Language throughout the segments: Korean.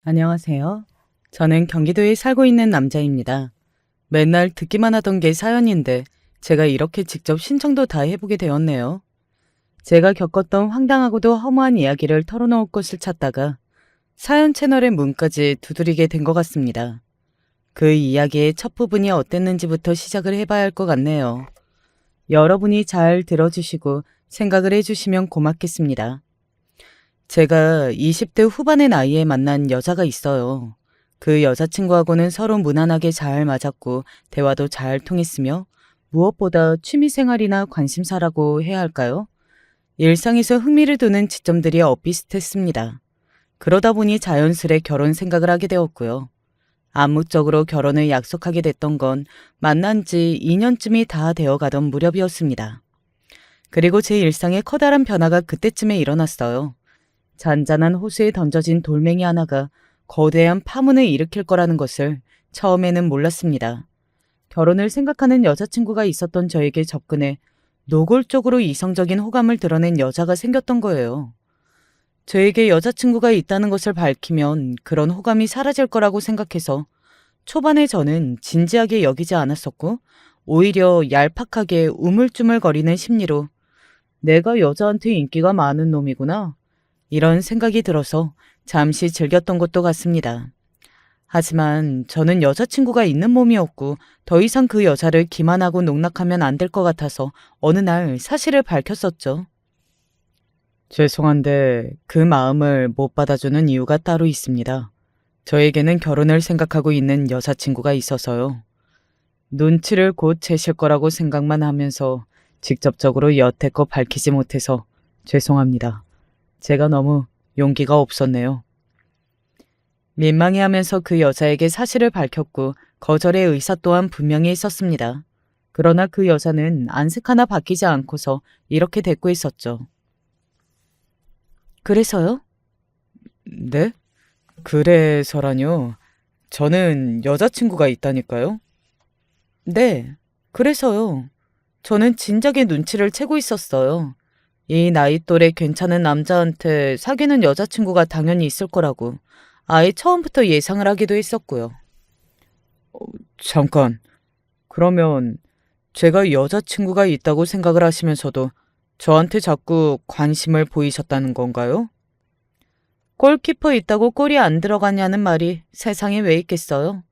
안녕하세요. 저는 경기도에 살고 있는 남자입니다. 맨날 듣기만 하던 게 사연인데 제가 이렇게 직접 신청도 다 해보게 되었네요. 제가 겪었던 황당하고도 허무한 이야기를 털어놓을 곳을 찾다가 사연 채널의 문까지 두드리게 된 것 같습니다. 그 이야기의 첫 부분이 어땠는지부터 시작을 해봐야 할 것 같네요. 여러분이 잘 들어주시고 생각을 해주시면 고맙겠습니다. 제가 20대 후반의 나이에 만난 여자가 있어요. 그 여자친구하고는 서로 무난하게 잘 맞았고 대화도 잘 통했으며 무엇보다 취미생활이나 관심사라고 해야 할까요? 일상에서 흥미를 두는 지점들이 엇비슷했습니다. 그러다 보니 자연스레 결혼 생각을 하게 되었고요. 암묵적으로 결혼을 약속하게 됐던 건 만난 지 2년쯤이 다 되어가던 무렵이었습니다. 그리고 제 일상에 커다란 변화가 그때쯤에 일어났어요. 잔잔한 호수에 던져진 돌멩이 하나가 거대한 파문을 일으킬 거라는 것을 처음에는 몰랐습니다. 결혼을 생각하는 여자친구가 있었던 저에게 접근해 노골적으로 이성적인 호감을 드러낸 여자가 생겼던 거예요. 저에게 여자친구가 있다는 것을 밝히면 그런 호감이 사라질 거라고 생각해서 초반에 저는 진지하게 여기지 않았었고 오히려 얄팍하게 우물쭈물거리는 심리로 내가 여자한테 인기가 많은 놈이구나, 이런 생각이 들어서 잠시 즐겼던 것도 같습니다. 하지만 저는 여자친구가 있는 몸이었고 더 이상 그 여자를 기만하고 농락하면 안 될 것 같아서 어느 날 사실을 밝혔었죠. 죄송한데 그 마음을 못 받아주는 이유가 따로 있습니다. 저에게는 결혼을 생각하고 있는 여자친구가 있어서요. 눈치를 곧 채실 거라고 생각만 하면서 직접적으로 여태껏 밝히지 못해서 죄송합니다. 제가 너무 용기가 없었네요. 민망해하면서 그 여자에게 사실을 밝혔고 거절의 의사 또한 분명히 있었습니다. 그러나 그 여자는 안색 하나 바뀌지 않고서 이렇게 대꾸했었죠. 그래서요? 네? 그래서라뇨. 저는 여자친구가 있다니까요. 네, 그래서요. 저는 진작에 눈치를 채고 있었어요. 이 나이 또래 괜찮은 남자한테 사귀는 여자친구가 당연히 있을 거라고 아예 처음부터 예상을 하기도 했었고요. 어, 잠깐, 그러면 제가 여자친구가 있다고 생각을 하시면서도 저한테 자꾸 관심을 보이셨다는 건가요? 골키퍼 있다고 골이 안 들어가냐는 말이 세상에 왜 있겠어요?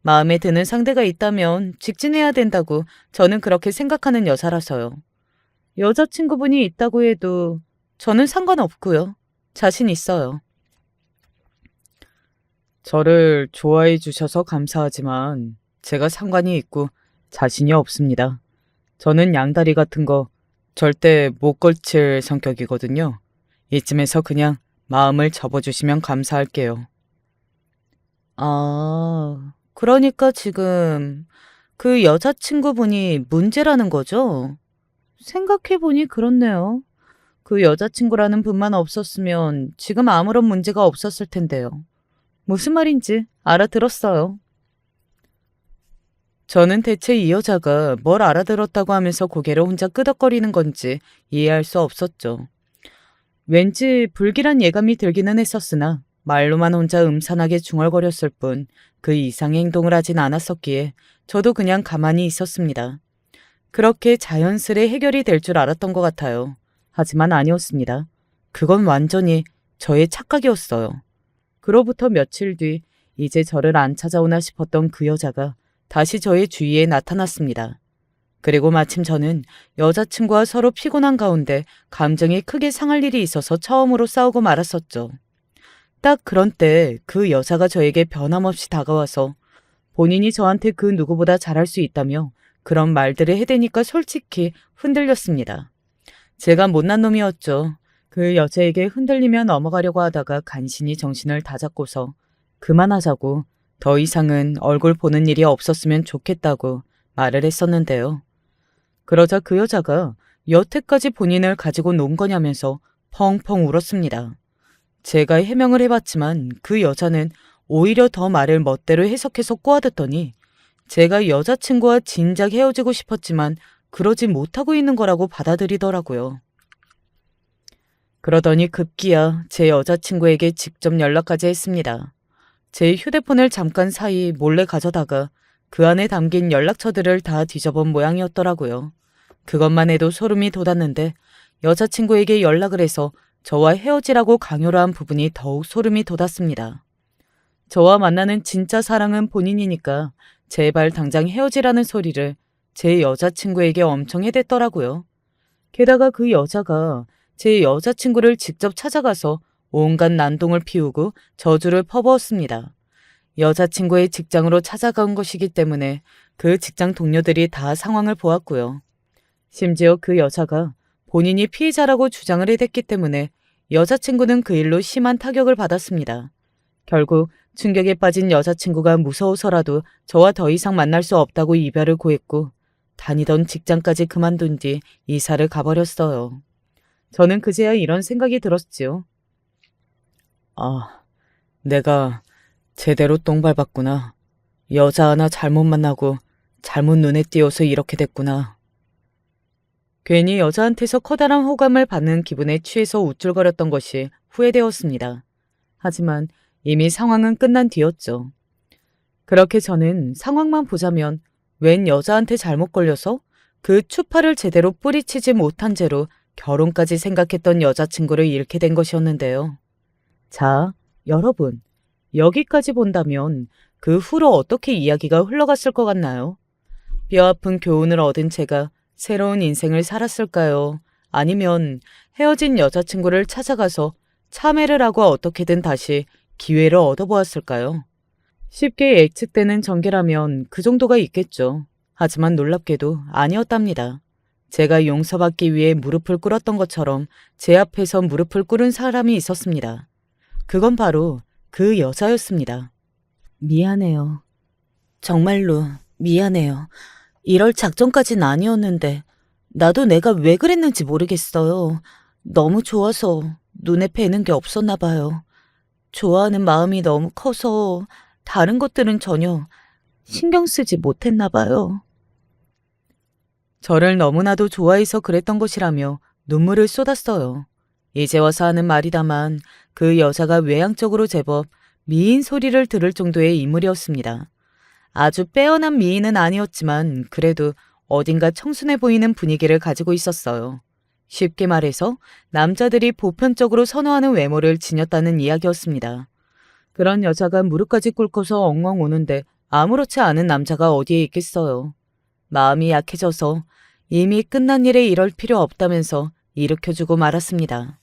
마음에 드는 상대가 있다면 직진해야 된다고 저는 그렇게 생각하는 여자라서요. 여자친구분이 있다고 해도 저는 상관없고요. 자신 있어요. 저를 좋아해 주셔서 감사하지만 제가 상관이 있고 자신이 없습니다. 저는 양다리 같은 거 절대 못 걸칠 성격이거든요. 이쯤에서 그냥 마음을 접어주시면 감사할게요. 그러니까 지금 그 여자친구분이 문제라는 거죠? 생각해보니 그렇네요. 그 여자친구라는 분만 없었으면 지금 아무런 문제가 없었을 텐데요. 무슨 말인지 알아들었어요. 저는 대체 이 여자가 뭘 알아들었다고 하면서 고개를 혼자 끄덕거리는 건지 이해할 수 없었죠. 왠지 불길한 예감이 들기는 했었으나 말로만 혼자 음산하게 중얼거렸을 뿐 그 이상의 행동을 하진 않았었기에 저도 그냥 가만히 있었습니다. 그렇게 자연스레 해결이 될 줄 알았던 것 같아요. 하지만 아니었습니다. 그건 완전히 저의 착각이었어요. 그로부터 며칠 뒤 이제 저를 안 찾아오나 싶었던 그 여자가 다시 저의 주위에 나타났습니다. 그리고 마침 저는 여자친구와 서로 피곤한 가운데 감정이 크게 상할 일이 있어서 처음으로 싸우고 말았었죠. 딱 그런 때 그 여자가 저에게 변함없이 다가와서 본인이 저한테 그 누구보다 잘할 수 있다며 그런 말들을 해대니까 솔직히 흔들렸습니다. 제가 못난 놈이었죠. 그 여자에게 흔들리며 넘어가려고 하다가 간신히 정신을 다잡고서 그만하자고, 더 이상은 얼굴 보는 일이 없었으면 좋겠다고 말을 했었는데요. 그러자 그 여자가 여태까지 본인을 가지고 논 거냐면서 펑펑 울었습니다. 제가 해명을 해봤지만 그 여자는 오히려 더 말을 멋대로 해석해서 꼬아듣더니 제가 여자친구와 진작 헤어지고 싶었지만 그러지 못하고 있는 거라고 받아들이더라고요. 그러더니 급기야 제 여자친구에게 직접 연락까지 했습니다. 제 휴대폰을 잠깐 사이 몰래 가져다가 그 안에 담긴 연락처들을 다 뒤져본 모양이었더라고요. 그것만 해도 소름이 돋았는데 여자친구에게 연락을 해서 저와 헤어지라고 강요를 한 부분이 더욱 소름이 돋았습니다. 저와 만나는 진짜 사랑은 본인이니까 제발 당장 헤어지라는 소리를 제 여자친구에게 엄청 해댔더라고요. 게다가 그 여자가 제 여자친구를 직접 찾아가서 온갖 난동을 피우고 저주를 퍼부었습니다. 여자친구의 직장으로 찾아간 것이기 때문에 그 직장 동료들이 다 상황을 보았고요. 심지어 그 여자가 본인이 피해자라고 주장을 해댔기 때문에 여자친구는 그 일로 심한 타격을 받았습니다. 결국 충격에 빠진 여자친구가 무서워서라도 저와 더 이상 만날 수 없다고 이별을 고했고 다니던 직장까지 그만둔 뒤 이사를 가버렸어요. 저는 그제야 이런 생각이 들었지요. 아, 내가 제대로 똥 밟았구나. 여자 하나 잘못 만나고 잘못 눈에 띄어서 이렇게 됐구나. 괜히 여자한테서 커다란 호감을 받는 기분에 취해서 우쭐거렸던 것이 후회되었습니다. 하지만 이미 상황은 끝난 뒤였죠. 그렇게 저는 상황만 보자면 웬 여자한테 잘못 걸려서 그 추파를 제대로 뿌리치지 못한 채로 결혼까지 생각했던 여자친구를 잃게 된 것이었는데요. 자, 여러분, 여기까지 본다면 그 후로 어떻게 이야기가 흘러갔을 것 같나요? 뼈아픈 교훈을 얻은 제가 새로운 인생을 살았을까요? 아니면 헤어진 여자친구를 찾아가서 참회를 하고 어떻게든 다시 기회를 얻어보았을까요? 쉽게 예측되는 전개라면 그 정도가 있겠죠. 하지만 놀랍게도 아니었답니다. 제가 용서받기 위해 무릎을 꿇었던 것처럼 제 앞에서 무릎을 꿇은 사람이 있었습니다. 그건 바로 그 여자였습니다. 미안해요. 정말로 미안해요. 이럴 작전까진 아니었는데 나도 내가 왜 그랬는지 모르겠어요. 너무 좋아서 눈에 뵈는 게 없었나 봐요. 좋아하는 마음이 너무 커서 다른 것들은 전혀 신경 쓰지 못했나 봐요. 저를 너무나도 좋아해서 그랬던 것이라며 눈물을 쏟았어요. 이제 와서 하는 말이다만 그 여자가 외향적으로 제법 미인 소리를 들을 정도의 인물이었습니다. 아주 빼어난 미인은 아니었지만 그래도 어딘가 청순해 보이는 분위기를 가지고 있었어요. 쉽게 말해서 남자들이 보편적으로 선호하는 외모를 지녔다는 이야기였습니다. 그런 여자가 무릎까지 꿇고서 엉엉 우는데 아무렇지 않은 남자가 어디에 있겠어요. 마음이 약해져서 이미 끝난 일에 이럴 필요 없다면서 일으켜주고 말았습니다.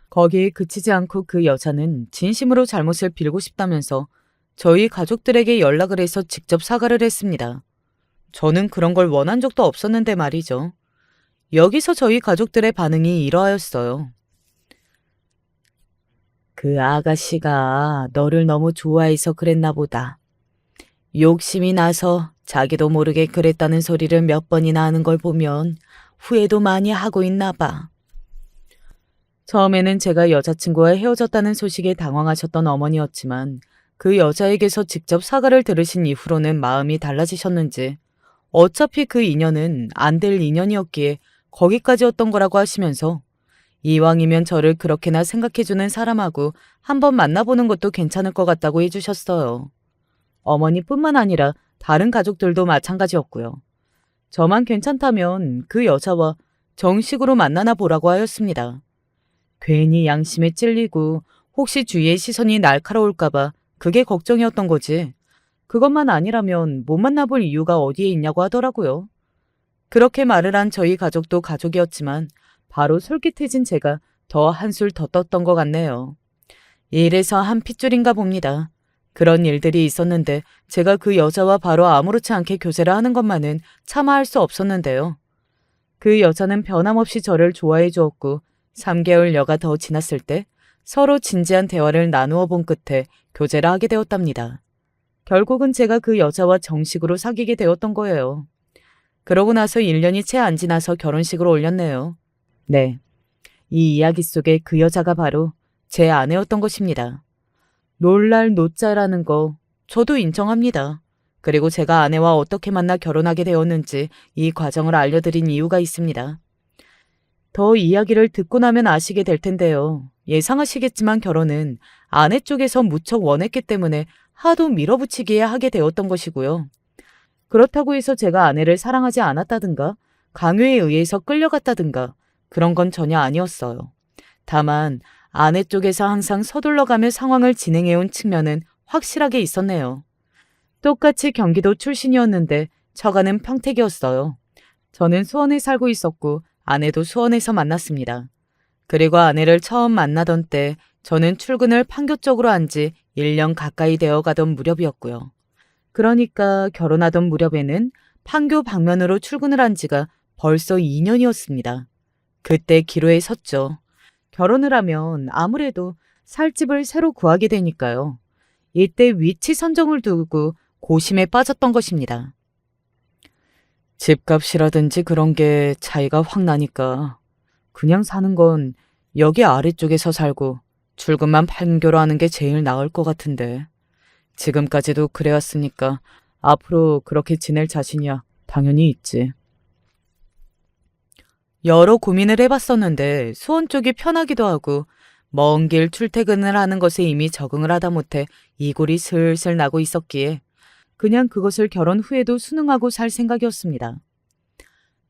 거기에 그치지 않고 그 여자는 진심으로 잘못을 빌고 싶다면서 저희 가족들에게 연락을 해서 직접 사과를 했습니다. 저는 그런 걸 원한 적도 없었는데 말이죠. 여기서 저희 가족들의 반응이 이러하였어요. 그 아가씨가 너를 너무 좋아해서 그랬나 보다. 욕심이 나서 자기도 모르게 그랬다는 소리를 몇 번이나 하는 걸 보면 후회도 많이 하고 있나 봐. 처음에는 제가 여자친구와 헤어졌다는 소식에 당황하셨던 어머니였지만 그 여자에게서 직접 사과를 들으신 이후로는 마음이 달라지셨는지 어차피 그 인연은 안 될 인연이었기에 거기까지였던 거라고 하시면서 이왕이면 저를 그렇게나 생각해주는 사람하고 한번 만나보는 것도 괜찮을 것 같다고 해주셨어요. 어머니뿐만 아니라 다른 가족들도 마찬가지였고요. 저만 괜찮다면 그 여자와 정식으로 만나나 보라고 하였습니다. 괜히 양심에 찔리고 혹시 주위의 시선이 날카로울까봐 그게 걱정이었던 거지. 그것만 아니라면 못 만나볼 이유가 어디에 있냐고 하더라고요. 그렇게 말을 한 저희 가족도 가족이었지만 바로 솔깃해진 제가 더 한술 더 떴던 것 같네요. 이래서 한 핏줄인가 봅니다. 그런 일들이 있었는데 제가 그 여자와 바로 아무렇지 않게 교제를 하는 것만은 참아할 수 없었는데요. 그 여자는 변함없이 저를 좋아해 주었고 3개월여가 더 지났을 때 서로 진지한 대화를 나누어 본 끝에 교제를 하게 되었답니다. 결국은 제가 그 여자와 정식으로 사귀게 되었던 거예요. 그러고 나서 1년이 채 안 지나서 결혼식을 올렸네요. 네, 이 이야기 속에 그 여자가 바로 제 아내였던 것입니다. 놀랄 노자라는 거 저도 인정합니다. 그리고 제가 아내와 어떻게 만나 결혼하게 되었는지 이 과정을 알려드린 이유가 있습니다. 더 이야기를 듣고 나면 아시게 될 텐데요. 예상하시겠지만 결혼은 아내 쪽에서 무척 원했기 때문에 하도 밀어붙이기에 하게 되었던 것이고요. 그렇다고 해서 제가 아내를 사랑하지 않았다든가 강요에 의해서 끌려갔다든가 그런 건 전혀 아니었어요. 다만 아내 쪽에서 항상 서둘러가며 상황을 진행해온 측면은 확실하게 있었네요. 똑같이 경기도 출신이었는데 처가는 평택이었어요. 저는 수원에 살고 있었고 아내도 수원에서 만났습니다. 그리고 아내를 처음 만나던 때 저는 출근을 판교 쪽으로 한 지 1년 가까이 되어 가던 무렵이었고요. 그러니까 결혼하던 무렵에는 판교 방면으로 출근을 한 지가 벌써 2년이었습니다. 그때 기로에 섰죠. 결혼을 하면 아무래도 살 집을 새로 구하게 되니까요. 이때 위치 선정을 두고 고심에 빠졌던 것입니다. 집값이라든지 그런 게 차이가 확 나니까 그냥 사는 건 여기 아래쪽에서 살고 출근만 판교로 하는 게 제일 나을 것 같은데 지금까지도 그래왔으니까 앞으로 그렇게 지낼 자신이야 당연히 있지. 여러 고민을 해봤었는데 수원 쪽이 편하기도 하고 먼 길 출퇴근을 하는 것에 이미 적응을 하다 못해 이골이 슬슬 나고 있었기에 그냥 그것을 결혼 후에도 순응하고 살 생각이었습니다.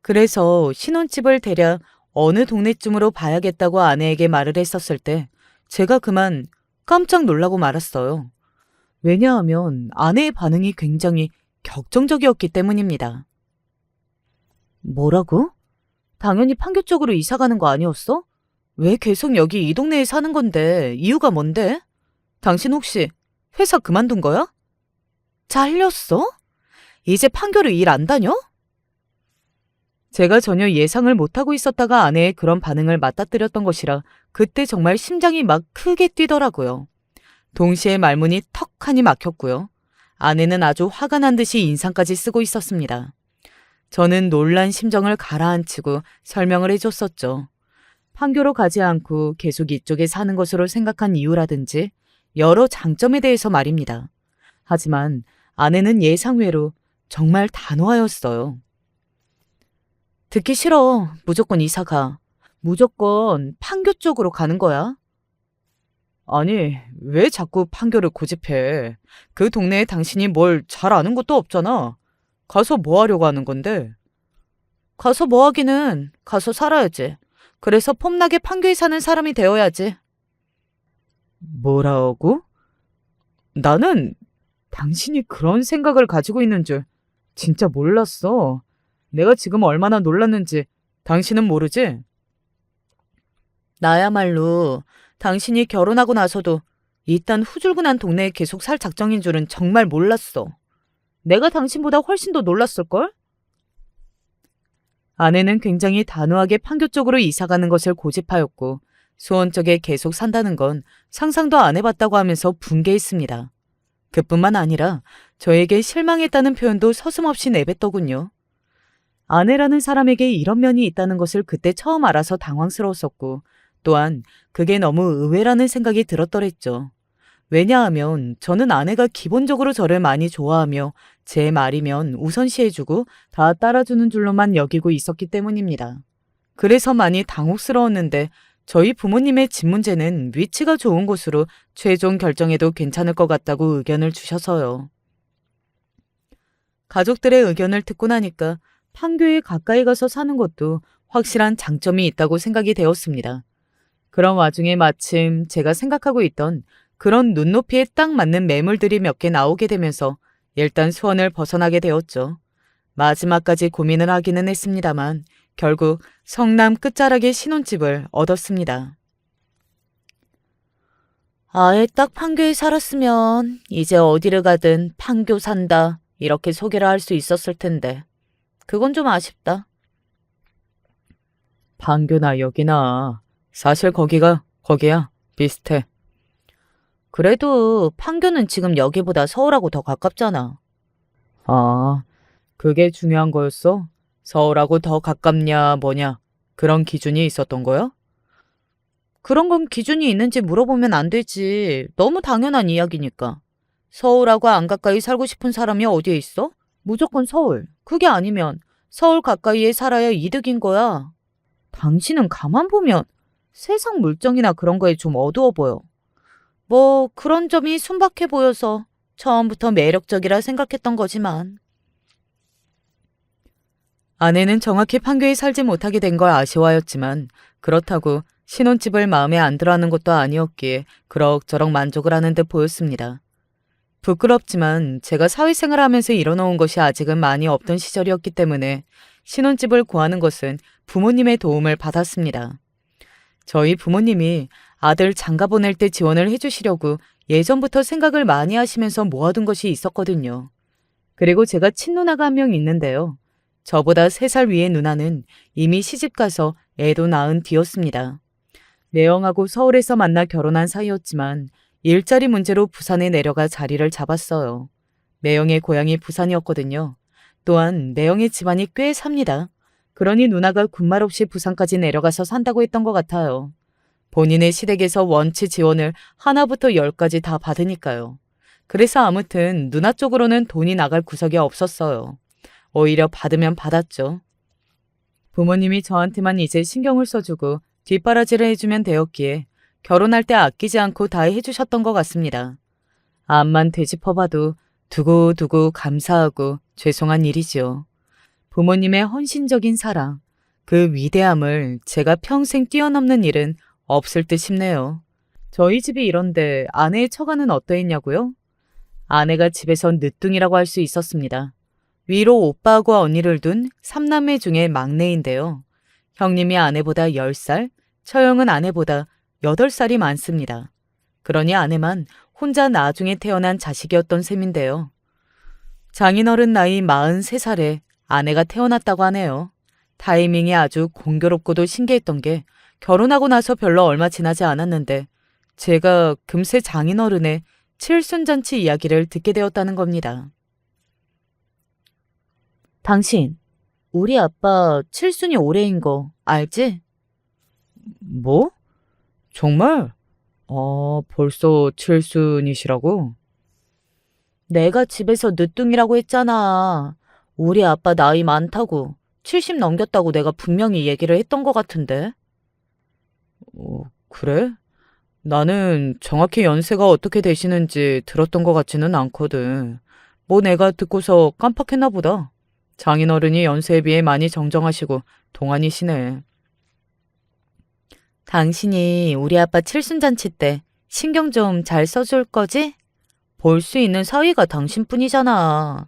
그래서 신혼집을 대략 어느 동네쯤으로 봐야겠다고 아내에게 말을 했었을 때 제가 그만 깜짝 놀라고 말았어요. 왜냐하면 아내의 반응이 굉장히 격정적이었기 때문입니다. 뭐라고? 당연히 판교 쪽으로 이사 가는 거 아니었어? 왜 계속 여기 이 동네에 사는 건데 이유가 뭔데? 당신 혹시 회사 그만둔 거야? 잘렸어? 이제 판교로 일 안 다녀? 제가 전혀 예상을 못하고 있었다가 아내의 그런 반응을 맞닥뜨렸던 것이라 그때 정말 심장이 막 크게 뛰더라고요. 동시에 말문이 턱하니 막혔고요. 아내는 아주 화가 난 듯이 인상까지 쓰고 있었습니다. 저는 놀란 심정을 가라앉히고 설명을 해줬었죠. 판교로 가지 않고 계속 이쪽에 사는 것으로 생각한 이유라든지 여러 장점에 대해서 말입니다. 하지만 아내는 예상외로 정말 단호하였어요. 듣기 싫어. 무조건 이사 가. 무조건 판교 쪽으로 가는 거야. 아니, 왜 자꾸 판교를 고집해? 그 동네에 당신이 뭘 잘 아는 것도 없잖아. 가서 뭐 하려고 하는 건데? 가서 뭐 하기는 가서 살아야지. 그래서 폼나게 판교에 사는 사람이 되어야지. 뭐라고? 나는 당신이 그런 생각을 가지고 있는 줄 진짜 몰랐어. 내가 지금 얼마나 놀랐는지 당신은 모르지? 나야말로 당신이 결혼하고 나서도 이딴 후줄근한 동네에 계속 살 작정인 줄은 정말 몰랐어. 내가 당신보다 훨씬 더 놀랐을걸? 아내는 굉장히 단호하게 판교 쪽으로 이사가는 것을 고집하였고 수원 쪽에 계속 산다는 건 상상도 안 해봤다고 하면서 분개했습니다. 그뿐만 아니라 저에게 실망했다는 표현도 서슴없이 내뱉더군요. 아내라는 사람에게 이런 면이 있다는 것을 그때 처음 알아서 당황스러웠었고 또한 그게 너무 의외라는 생각이 들었더랬죠. 왜냐하면 저는 아내가 기본적으로 저를 많이 좋아하며 제 말이면 우선시해주고 다 따라주는 줄로만 여기고 있었기 때문입니다. 그래서 많이 당혹스러웠는데 저희 부모님의 집 문제는 위치가 좋은 곳으로 최종 결정해도 괜찮을 것 같다고 의견을 주셔서요. 가족들의 의견을 듣고 나니까 판교에 가까이 가서 사는 것도 확실한 장점이 있다고 생각이 되었습니다. 그런 와중에 마침 제가 생각하고 있던 그런 눈높이에 딱 맞는 매물들이 몇 개 나오게 되면서 일단 수원을 벗어나게 되었죠. 마지막까지 고민을 하기는 했습니다만 결국 성남 끝자락의 신혼집을 얻었습니다. 아예 딱 판교에 살았으면 이제 어디를 가든 판교 산다 이렇게 소개를 할 수 있었을 텐데 그건 좀 아쉽다. 판교나 여기나 사실 거기야 비슷해. 그래도 판교는 지금 여기보다 서울하고 더 가깝잖아. 아, 그게 중요한 거였어? 서울하고 더 가깝냐 뭐냐 그런 기준이 있었던 거야? 그런 건 기준이 있는지 물어보면 안 되지. 너무 당연한 이야기니까. 서울하고 안 가까이 살고 싶은 사람이 어디에 있어? 무조건 서울. 그게 아니면 서울 가까이에 살아야 이득인 거야. 당신은 가만 보면 세상 물정이나 그런 거에 좀 어두워 보여. 뭐 그런 점이 순박해 보여서 처음부터 매력적이라 생각했던 거지만. 아내는 정확히 판교에 살지 못하게 된 걸 아쉬워하였지만 그렇다고 신혼집을 마음에 안 들어하는 것도 아니었기에 그럭저럭 만족을 하는 듯 보였습니다. 부끄럽지만 제가 사회생활을 하면서 일어놓은 것이 아직은 많이 없던 시절이었기 때문에 신혼집을 구하는 것은 부모님의 도움을 받았습니다. 저희 부모님이 아들 장가 보낼 때 지원을 해주시려고 예전부터 생각을 많이 하시면서 모아둔 것이 있었거든요. 그리고 제가 친누나가 한 명 있는데요. 저보다 3살 위의 누나는 이미 시집가서 애도 낳은 뒤였습니다. 매형하고 서울에서 만나 결혼한 사이였지만 일자리 문제로 부산에 내려가 자리를 잡았어요. 매형의 고향이 부산이었거든요. 또한 매형의 집안이 꽤 삽니다. 그러니 누나가 군말 없이 부산까지 내려가서 산다고 했던 것 같아요. 본인의 시댁에서 원치 지원을 하나부터 10까지 다 받으니까요. 그래서 아무튼 누나 쪽으로는 돈이 나갈 구석이 없었어요. 오히려 받으면 받았죠. 부모님이 저한테만 이제 신경을 써주고 뒷바라지를 해주면 되었기에 결혼할 때 아끼지 않고 다 해주셨던 것 같습니다. 암만 되짚어봐도 두고두고 감사하고 죄송한 일이지요. 부모님의 헌신적인 사랑, 그 위대함을 제가 평생 뛰어넘는 일은 없을 듯 싶네요. 저희 집이 이런데 아내의 처가는 어떠했냐고요? 아내가 집에서 늦둥이라고 할 수 있었습니다. 위로 오빠하고 언니를 둔 3남매 중에 막내인데요. 형님이 아내보다 10살, 처형은 아내보다 8살이 많습니다. 그러니 아내만 혼자 나중에 태어난 자식이었던 셈인데요. 장인어른 나이 43살에 아내가 태어났다고 하네요. 타이밍이 아주 공교롭고도 신기했던 게 결혼하고 나서 별로 얼마 지나지 않았는데 제가 금세 장인어른의 칠순잔치 이야기를 듣게 되었다는 겁니다. 당신, 우리 아빠 칠순이 올해인 거 알지? 뭐? 정말? 벌써 칠순이시라고? 내가 집에서 늦둥이라고 했잖아. 우리 아빠 나이 많다고, 70 넘겼다고 내가 분명히 얘기를 했던 것 같은데. 그래? 나는 정확히 연세가 어떻게 되시는지 들었던 것 같지는 않거든. 뭐 내가 듣고서 깜빡했나 보다. 장인어른이 연세에 비해 많이 정정하시고 동안이시네. 당신이 우리 아빠 칠순잔치 때 신경 좀 잘 써줄 거지? 볼 수 있는 사위가 당신뿐이잖아.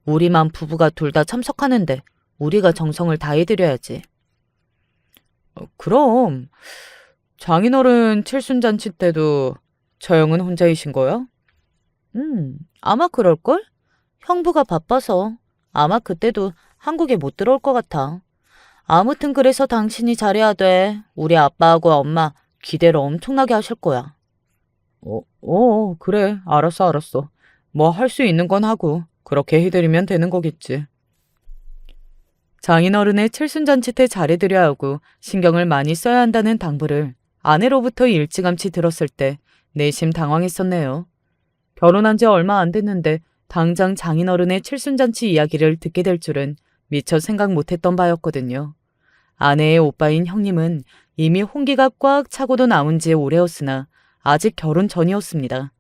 우리만 부부가 둘 다 참석하는데 우리가 정성을 다해드려야지. 그럼 장인어른 칠순잔치 때도 처형은 혼자이신 거야? 아마 그럴걸? 형부가 바빠서 아마 그때도 한국에 못 들어올 것 같아. 아무튼 그래서 당신이 잘해야 돼. 우리 아빠하고 엄마 기대를 엄청나게 하실 거야. 그래. 알았어. 뭐 할 수 있는 건 하고 그렇게 해드리면 되는 거겠지. 장인어른의 칠순잔치 때 잘해드려야 하고 신경을 많이 써야 한다는 당부를 아내로부터 일찌감치 들었을 때 내심 당황했었네요. 결혼한 지 얼마 안 됐는데 당장 장인어른의 칠순잔치 이야기를 듣게 될 줄은 미처 생각 못했던 바였거든요. 아내의 오빠인 형님은 이미 홍기가 꽉 차고도 나온 지 오래였으나 아직 결혼 전이었습니다.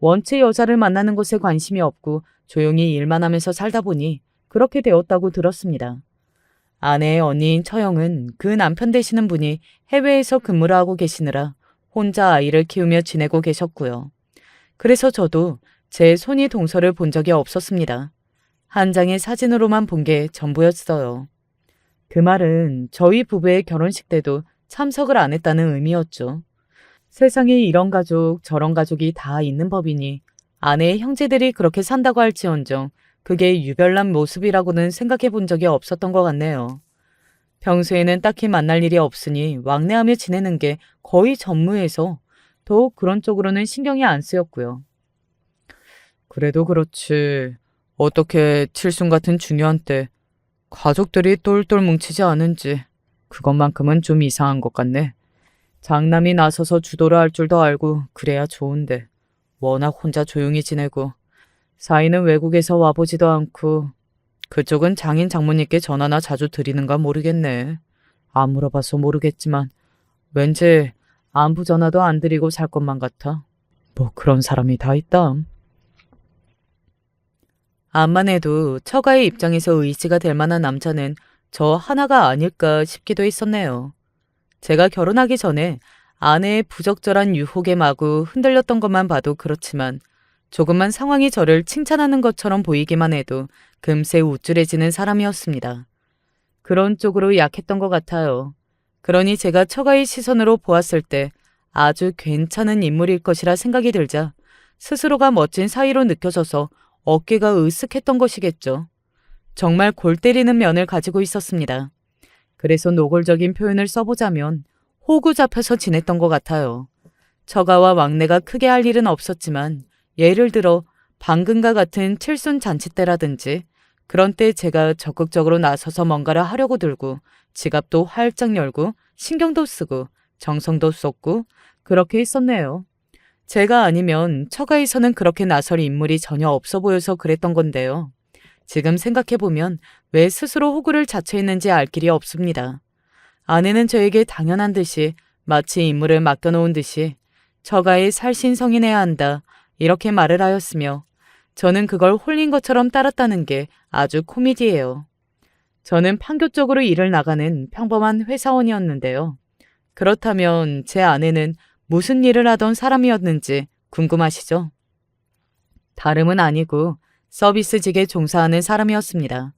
원체 여자를 만나는 것에 관심이 없고 조용히 일만 하면서 살다 보니 그렇게 되었다고 들었습니다. 아내의 언니인 처형은 그 남편 되시는 분이 해외에서 근무를 하고 계시느라 혼자 아이를 키우며 지내고 계셨고요. 그래서 저도 제 손이 동서를 본 적이 없었습니다. 한 장의 사진으로만 본 게 전부였어요. 그 말은 저희 부부의 결혼식 때도 참석을 안 했다는 의미였죠. 세상에 이런 가족 저런 가족이 다 있는 법이니 아내의 형제들이 그렇게 산다고 할지언정 그게 유별난 모습이라고는 생각해 본 적이 없었던 것 같네요. 평소에는 딱히 만날 일이 없으니 왕래하며 지내는 게 거의 전무해서 더욱 그런 쪽으로는 신경이 안 쓰였고요. 그래도 그렇지. 어떻게 칠순 같은 중요한 때 가족들이 똘똘 뭉치지 않은지 그것만큼은 좀 이상한 것 같네. 장남이 나서서 주도를 할 줄도 알고 그래야 좋은데 워낙 혼자 조용히 지내고 사위는 외국에서 와보지도 않고 그쪽은 장인 장모님께 전화나 자주 드리는가 모르겠네. 안 물어봐서 모르겠지만 왠지 안부 전화도 안 드리고 살 것만 같아. 뭐 그런 사람이 다 있다. 암만 해도 처가의 입장에서 의지가 될 만한 남자는 저 하나가 아닐까 싶기도 했었네요. 제가 결혼하기 전에 아내의 부적절한 유혹에 마구 흔들렸던 것만 봐도 그렇지만 조금만 상황이 저를 칭찬하는 것처럼 보이기만 해도 금세 우쭐해지는 사람이었습니다. 그런 쪽으로 약했던 것 같아요. 그러니 제가 처가의 시선으로 보았을 때 아주 괜찮은 인물일 것이라 생각이 들자 스스로가 멋진 사위로 느껴져서 어깨가 으쓱했던 것이겠죠. 정말 골 때리는 면을 가지고 있었습니다. 그래서 노골적인 표현을 써보자면 호구 잡혀서 지냈던 것 같아요. 처가와 왕래가 크게 할 일은 없었지만 예를 들어 방금과 같은 칠순 잔치 때라든지 그런 때 제가 적극적으로 나서서 뭔가를 하려고 들고 지갑도 활짝 열고 신경도 쓰고 정성도 쏟고 그렇게 했었네요. 제가 아니면 처가에서는 그렇게 나설 인물이 전혀 없어 보여서 그랬던 건데요. 지금 생각해보면 왜 스스로 호구를 자처했는지 알 길이 없습니다. 아내는 저에게 당연한 듯이 마치 임무를 맡겨놓은 듯이 처가에 살신성인해야 한다 이렇게 말을 하였으며 저는 그걸 홀린 것처럼 따랐다는 게 아주 코미디예요. 저는 판교 쪽으로 일을 나가는 평범한 회사원이었는데요. 그렇다면 제 아내는 무슨 일을 하던 사람이었는지 궁금하시죠? 다름은 아니고 서비스직에 종사하는 사람이었습니다.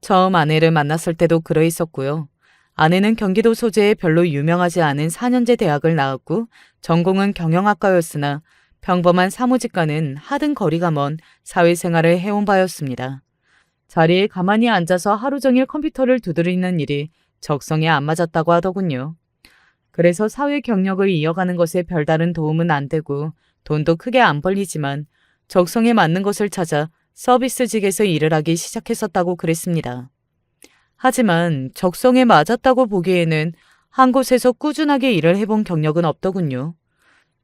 처음 아내를 만났을 때도 그러했었고요. 아내는 경기도 소재에 별로 유명하지 않은 4년제 대학을 나왔고 전공은 경영학과였으나 평범한 사무직과는 하등 거리가 먼 사회생활을 해온 바였습니다. 자리에 가만히 앉아서 하루 종일 컴퓨터를 두드리는 일이 적성에 안 맞았다고 하더군요. 그래서 사회 경력을 이어가는 것에 별다른 도움은 안 되고 돈도 크게 안 벌리지만 적성에 맞는 것을 찾아 서비스직에서 일을 하기 시작했었다고 그랬습니다. 하지만 적성에 맞았다고 보기에는 한 곳에서 꾸준하게 일을 해본 경력은 없더군요.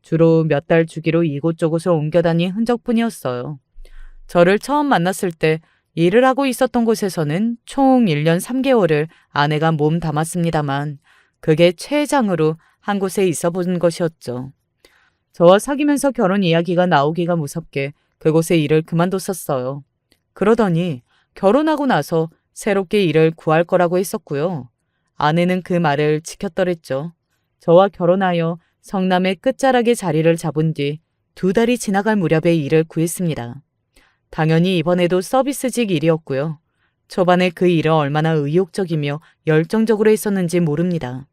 주로 몇 달 주기로 이곳저곳을 옮겨다닌 흔적뿐이었어요. 저를 처음 만났을 때 일을 하고 있었던 곳에서는 총 1년 3개월을 아내가 몸 담았습니다만 그게 최장으로 한 곳에 있어 본 것이었죠. 저와 사귀면서 결혼 이야기가 나오기가 무섭게 그곳에 일을 그만뒀었어요. 그러더니 결혼하고 나서 새롭게 일을 구할 거라고 했었고요. 아내는 그 말을 지켰더랬죠. 저와 결혼하여 성남의 끝자락에 자리를 잡은 뒤 2달이 지나갈 무렵에 일을 구했습니다. 당연히 이번에도 서비스직 일이었고요. 초반에 그 일을 얼마나 의욕적이며 열정적으로 했었는지 모릅니다.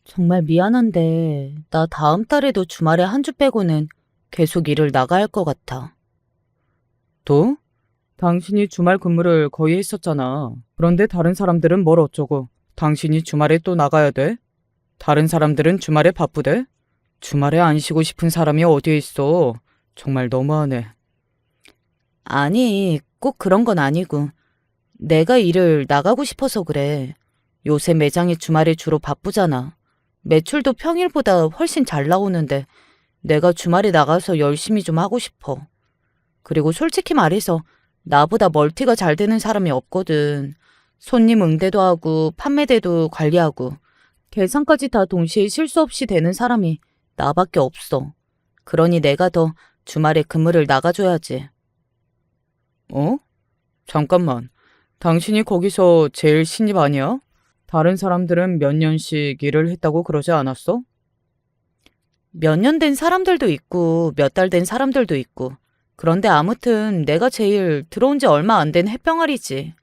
정말 미안한데 나 다음 달에도 주말에 한 주 빼고는 계속 일을 나가야 할 것 같아. 또? 당신이 주말 근무를 거의 했었잖아. 그런데 다른 사람들은 뭘 어쩌고 당신이 주말에 또 나가야 돼? 다른 사람들은 주말에 바쁘대? 주말에 안 쉬고 싶은 사람이 어디에 있어? 정말 너무하네. 아니, 꼭 그런 건 아니고 내가 일을 나가고 싶어서 그래. 요새 매장이 주말에 주로 바쁘잖아. 매출도 평일보다 훨씬 잘 나오는데 내가 주말에 나가서 열심히 좀 하고 싶어. 그리고 솔직히 말해서 나보다 멀티가 잘 되는 사람이 없거든. 손님 응대도 하고 판매대도 관리하고 계산까지 다 동시에 실수 없이 되는 사람이 나밖에 없어. 그러니 내가 더 주말에 근무를 나가줘야지. 어? 잠깐만. 당신이 거기서 제일 신입 아니야? 다른 사람들은 몇 년씩 일을 했다고 그러지 않았어? 몇 년 된 사람들도 있고 몇 달 된 사람들도 있고. 그런데 아무튼 내가 제일 들어온 지 얼마 안 된 햇병아리지.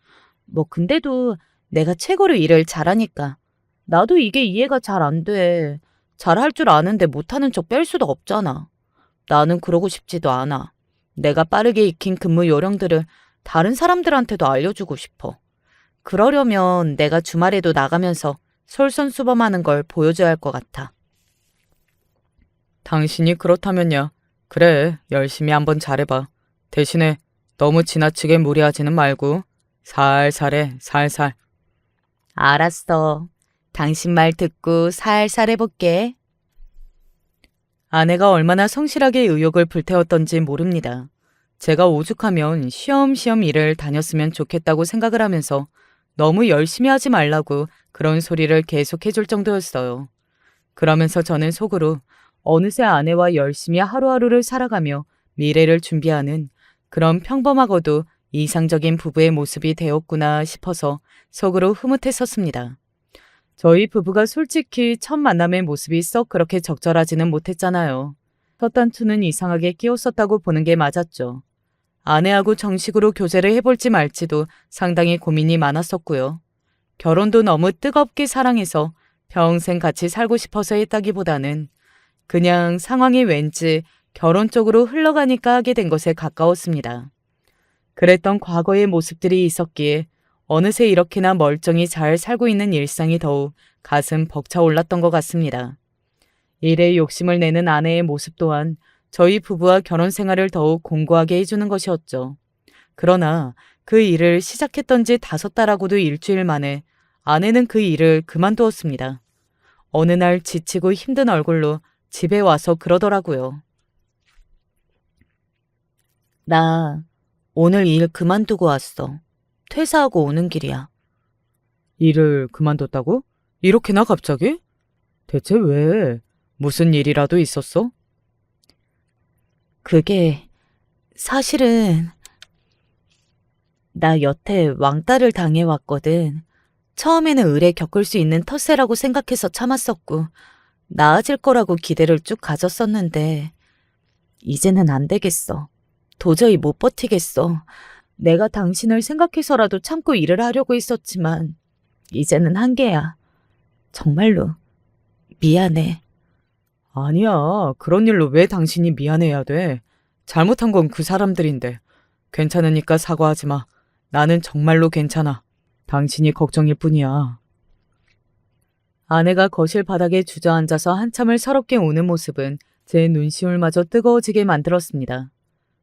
뭐 근데도 내가 최고로 일을 잘하니까. 나도 이게 이해가 잘 안 돼. 잘할 줄 아는데 못하는 척 뺄 수도 없잖아. 나는 그러고 싶지도 않아. 내가 빠르게 익힌 근무 요령들을 다른 사람들한테도 알려주고 싶어. 그러려면 내가 주말에도 나가면서 솔선수범하는 걸 보여줘야 할 것 같아. 당신이 그렇다면야. 그래, 열심히 한번 잘해봐. 대신에 너무 지나치게 무리하지는 말고 살살해, 살살. 알았어. 당신 말 듣고 살살 해볼게. 아내가 얼마나 성실하게 의욕을 불태웠던지 모릅니다. 제가 오죽하면 쉬엄쉬엄 일을 다녔으면 좋겠다고 생각을 하면서 너무 열심히 하지 말라고 그런 소리를 계속 해줄 정도였어요. 그러면서 저는 속으로 어느새 아내와 열심히 하루하루를 살아가며 미래를 준비하는 그런 평범하고도 이상적인 부부의 모습이 되었구나 싶어서 속으로 흐뭇했었습니다. 저희 부부가 솔직히 첫 만남의 모습이 썩 그렇게 적절하지는 못했잖아요. 첫 단추는 이상하게 끼웠었다고 보는 게 맞았죠. 아내하고 정식으로 교제를 해볼지 말지도 상당히 고민이 많았었고요. 결혼도 너무 뜨겁게 사랑해서 평생 같이 살고 싶어서 했다기보다는 그냥 상황이 왠지 결혼 쪽으로 흘러가니까 하게 된 것에 가까웠습니다. 그랬던 과거의 모습들이 있었기에 어느새 이렇게나 멀쩡히 잘 살고 있는 일상이 더욱 가슴 벅차올랐던 것 같습니다. 일에 욕심을 내는 아내의 모습 또한 저희 부부와 결혼 생활을 더욱 공고하게 해주는 것이었죠. 그러나 그 일을 시작했던 지 5달하고도 일주일 만에 아내는 그 일을 그만두었습니다. 어느 날 지치고 힘든 얼굴로 집에 와서 그러더라고요. 나 오늘 일 그만두고 왔어. 퇴사하고 오는 길이야. 일을 그만뒀다고? 이렇게나 갑자기? 대체 왜? 무슨 일이라도 있었어? 그게 사실은 나 여태 왕따를 당해왔거든. 처음에는 의뢰 겪을 수 있는 텃세라고 생각해서 참았었고 나아질 거라고 기대를 쭉 가졌었는데 이제는 안 되겠어. 도저히 못 버티겠어. 내가 당신을 생각해서라도 참고 일을 하려고 했었지만 이제는 한계야. 정말로 미안해. 아니야. 그런 일로 왜 당신이 미안해야 돼? 잘못한 건 그 사람들인데. 괜찮으니까 사과하지 마. 나는 정말로 괜찮아. 당신이 걱정일 뿐이야. 아내가 거실 바닥에 주저앉아서 한참을 서럽게 우는 모습은 제 눈시울마저 뜨거워지게 만들었습니다.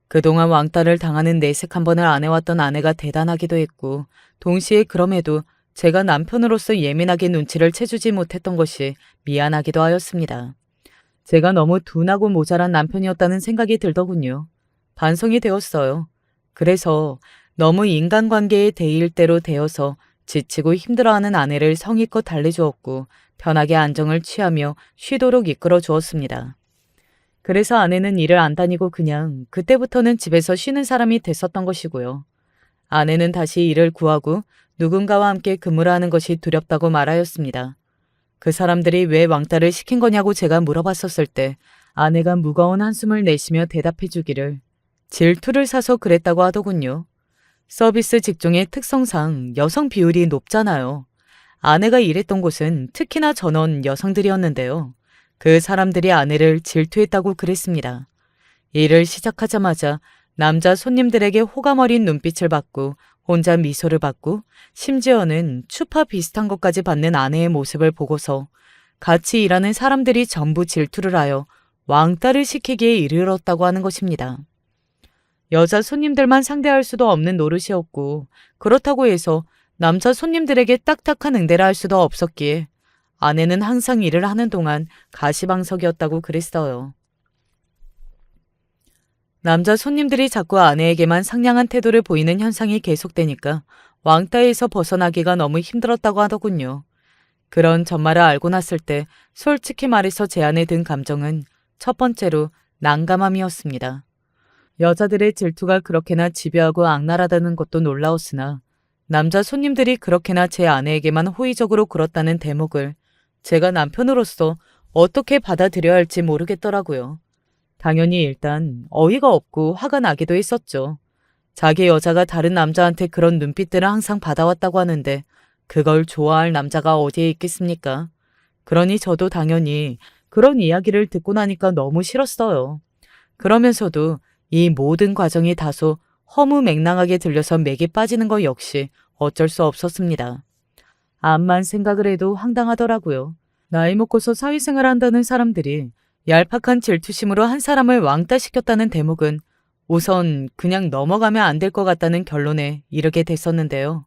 그동안 왕따를 당하는 내색 한 번을 안 해왔던 아내가 대단하기도 했고 동시에 그럼에도 제가 남편으로서 예민하게 눈치를 채주지 못했던 것이 미안하기도 하였습니다. 제가 너무 둔하고 모자란 남편이었다는 생각이 들더군요. 반성이 되었어요. 그래서 너무 인간관계의 대일대로 되어서 지치고 힘들어하는 아내를 성의껏 달래주었고 편하게 안정을 취하며 쉬도록 이끌어 주었습니다. 그래서 아내는 일을 안 다니고 그냥 그때부터는 집에서 쉬는 사람이 됐었던 것이고요. 아내는 다시 일을 구하고 누군가와 함께 근무를 하는 것이 두렵다고 말하였습니다. 그 사람들이 왜 왕따를 시킨 거냐고 제가 물어봤었을 때 아내가 무거운 한숨을 내쉬며 대답해 주기를 질투를 사서 그랬다고 하더군요. 서비스 직종의 특성상 여성 비율이 높잖아요. 아내가 일했던 곳은 특히나 전원 여성들이었는데요. 그 사람들이 아내를 질투했다고 그랬습니다. 일을 시작하자마자 남자 손님들에게 호감 어린 눈빛을 받고 혼자 미소를 받고 심지어는 추파 비슷한 것까지 받는 아내의 모습을 보고서 같이 일하는 사람들이 전부 질투를 하여 왕따를 시키기에 이르렀다고 하는 것입니다. 여자 손님들만 상대할 수도 없는 노릇이었고 그렇다고 해서 남자 손님들에게 딱딱한 응대를 할 수도 없었기에 아내는 항상 일을 하는 동안 가시방석이었다고 그랬어요. 남자 손님들이 자꾸 아내에게만 상냥한 태도를 보이는 현상이 계속되니까 왕따에서 벗어나기가 너무 힘들었다고 하더군요. 그런 전말을 알고 났을 때 솔직히 말해서 제 안에 든 감정은 첫 번째로 난감함이었습니다. 여자들의 질투가 그렇게나 집요하고 악랄하다는 것도 놀라웠으나 남자 손님들이 그렇게나 제 아내에게만 호의적으로 굴었다는 대목을 제가 남편으로서 어떻게 받아들여야 할지 모르겠더라고요. 당연히 일단 어이가 없고 화가 나기도 했었죠. 자기 여자가 다른 남자한테 그런 눈빛들을 항상 받아왔다고 하는데 그걸 좋아할 남자가 어디에 있겠습니까? 그러니 저도 당연히 그런 이야기를 듣고 나니까 너무 싫었어요. 그러면서도 이 모든 과정이 다소 허무맹랑하게 들려서 맥이 빠지는 것 역시 어쩔 수 없었습니다. 암만 생각을 해도 황당하더라고요. 나이 먹고서 사회생활 한다는 사람들이 얄팍한 질투심으로 한 사람을 왕따시켰다는 대목은 우선 그냥 넘어가면 안 될 것 같다는 결론에 이르게 됐었는데요.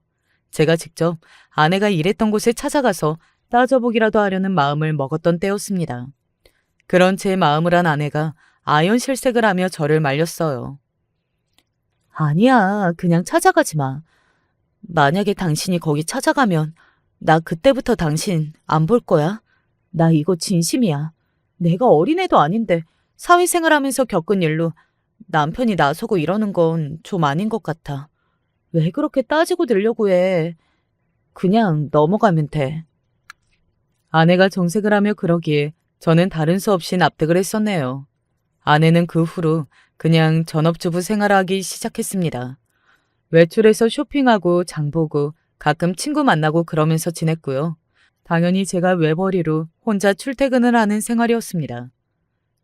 제가 직접 아내가 일했던 곳에 찾아가서 따져보기라도 하려는 마음을 먹었던 때였습니다. 그런 제 마음을 한 아내가 아연실색을 하며 저를 말렸어요. 아니야, 그냥 찾아가지 마. 만약에 당신이 거기 찾아가면 나 그때부터 당신 안 볼 거야. 나 이거 진심이야. 내가 어린애도 아닌데 사회생활 하면서 겪은 일로 남편이 나서고 이러는 건 좀 아닌 것 같아. 왜 그렇게 따지고 들려고 해. 그냥 넘어가면 돼. 아내가 정색을 하며 그러기에 저는 다른 수 없이 납득을 했었네요. 아내는 그 후로 그냥 전업주부 생활하기 시작했습니다. 외출해서 쇼핑하고 장보고 가끔 친구 만나고 그러면서 지냈고요. 당연히 제가 외벌이로 혼자 출퇴근을 하는 생활이었습니다.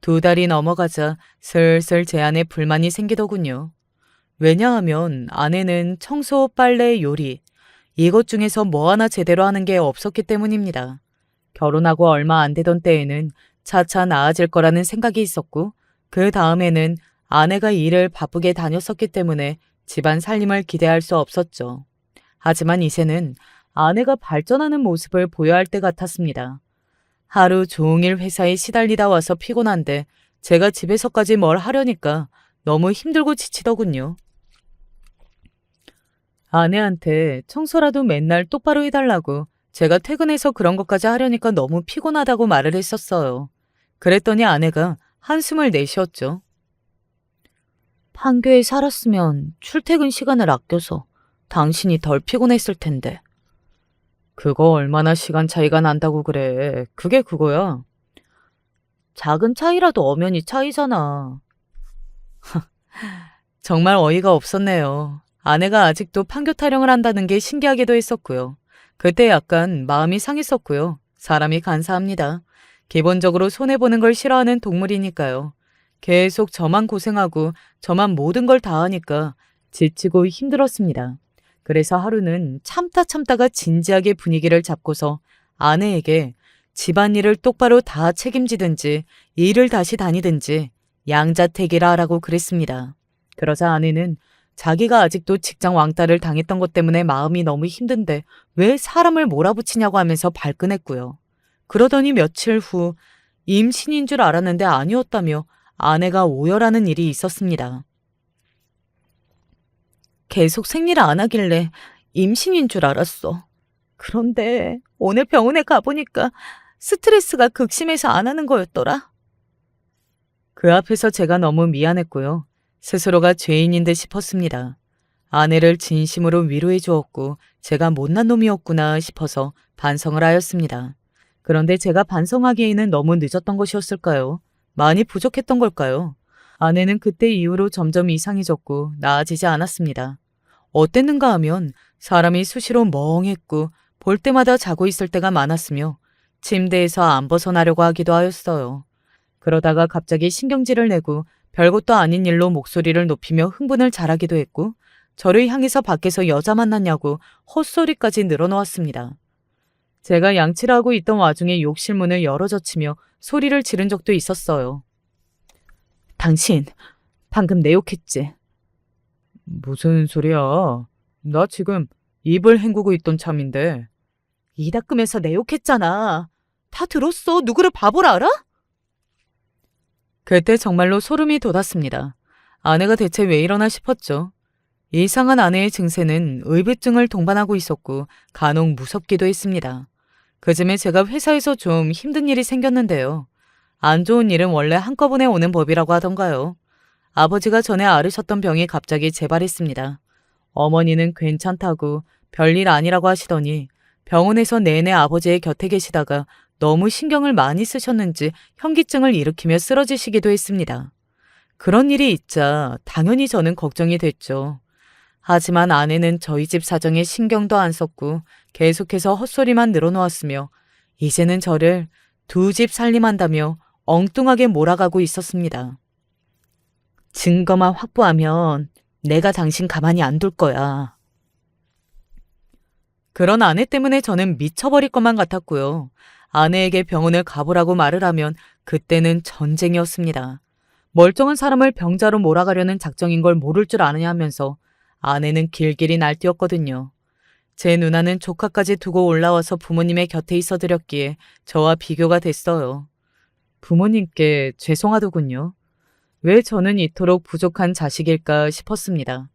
2달이 넘어가자 슬슬 제 안에 불만이 생기더군요. 왜냐하면 아내는 청소, 빨래, 요리 이것 중에서 뭐 하나 제대로 하는 게 없었기 때문입니다. 결혼하고 얼마 안 되던 때에는 차차 나아질 거라는 생각이 있었고 그 다음에는 아내가 일을 바쁘게 다녔었기 때문에 집안 살림을 기대할 수 없었죠. 하지만 이제는 아내가 발전하는 모습을 보여야 할 때 같았습니다. 하루 종일 회사에 시달리다 와서 피곤한데 제가 집에서까지 뭘 하려니까 너무 힘들고 지치더군요. 아내한테 청소라도 맨날 똑바로 해달라고 제가 퇴근해서 그런 것까지 하려니까 너무 피곤하다고 말을 했었어요. 그랬더니 아내가 한숨을 내쉬었죠. 판교에 살았으면 출퇴근 시간을 아껴서 당신이 덜 피곤했을 텐데. 그거 얼마나 시간 차이가 난다고 그래. 그게 그거야. 작은 차이라도 엄연히 차이잖아. 정말 어이가 없었네요. 아내가 아직도 판교 타령을 한다는 게 신기하기도 했었고요. 그때 약간 마음이 상했었고요. 사람이 간사합니다. 기본적으로 손해보는 걸 싫어하는 동물이니까요. 계속 저만 고생하고 저만 모든 걸 다 하니까 지치고 힘들었습니다. 그래서 하루는 참다가 진지하게 분위기를 잡고서 아내에게 집안일을 똑바로 다 책임지든지 일을 다시 다니든지 양자택일을 하라고 그랬습니다. 그러자 아내는 자기가 아직도 직장 왕따를 당했던 것 때문에 마음이 너무 힘든데 왜 사람을 몰아붙이냐고 하면서 발끈했고요. 그러더니 며칠 후 임신인 줄 알았는데 아니었다며 아내가 오열하는 일이 있었습니다. 계속 생리를 안 하길래 임신인 줄 알았어. 그런데 오늘 병원에 가보니까 스트레스가 극심해서 안 하는 거였더라. 그 앞에서 제가 너무 미안했고요. 스스로가 죄인인 듯 싶었습니다. 아내를 진심으로 위로해 주었고 제가 못난 놈이었구나 싶어서 반성을 하였습니다. 그런데 제가 반성하기에는 너무 늦었던 것이었을까요? 많이 부족했던 걸까요? 아내는 그때 이후로 점점 이상해졌고 나아지지 않았습니다. 어땠는가 하면 사람이 수시로 멍했고 볼 때마다 자고 있을 때가 많았으며 침대에서 안 벗어나려고 하기도 하였어요. 그러다가 갑자기 신경질을 내고 별것도 아닌 일로 목소리를 높이며 흥분을 잘하기도 했고 저를 향해서 밖에서 여자 만났냐고 헛소리까지 늘어놓았습니다. 제가 양치를 하고 있던 와중에 욕실 문을 열어젖히며 소리를 지른 적도 있었어요. 당신 방금 내 욕했지? 무슨 소리야? 나 지금 입을 헹구고 있던 참인데. 이 닦으면서 내 욕했잖아. 다 들었어. 누구를 바보라 알아? 그때 정말로 소름이 돋았습니다. 아내가 대체 왜 이러나 싶었죠. 이상한 아내의 증세는 의부증을 동반하고 있었고 간혹 무섭기도 했습니다. 그쯤에 제가 회사에서 좀 힘든 일이 생겼는데요. 안 좋은 일은 원래 한꺼번에 오는 법이라고 하던가요. 아버지가 전에 앓으셨던 병이 갑자기 재발했습니다. 어머니는 괜찮다고 별일 아니라고 하시더니 병원에서 내내 아버지의 곁에 계시다가 너무 신경을 많이 쓰셨는지 현기증을 일으키며 쓰러지시기도 했습니다. 그런 일이 있자 당연히 저는 걱정이 됐죠. 하지만 아내는 저희 집 사정에 신경도 안 썼고 계속해서 헛소리만 늘어놓았으며 이제는 저를 2집 살림한다며 엉뚱하게 몰아가고 있었습니다. 증거만 확보하면 내가 당신 가만히 안 둘 거야. 그런 아내 때문에 저는 미쳐버릴 것만 같았고요. 아내에게 병원을 가보라고 말을 하면 그때는 전쟁이었습니다. 멀쩡한 사람을 병자로 몰아가려는 작정인 걸 모를 줄 아느냐 하면서 아내는 길길이 날뛰었거든요. 제 누나는 조카까지 두고 올라와서 부모님의 곁에 있어드렸기에 저와 비교가 됐어요. 부모님께 죄송하더군요. 왜 저는 이토록 부족한 자식일까 싶었습니다.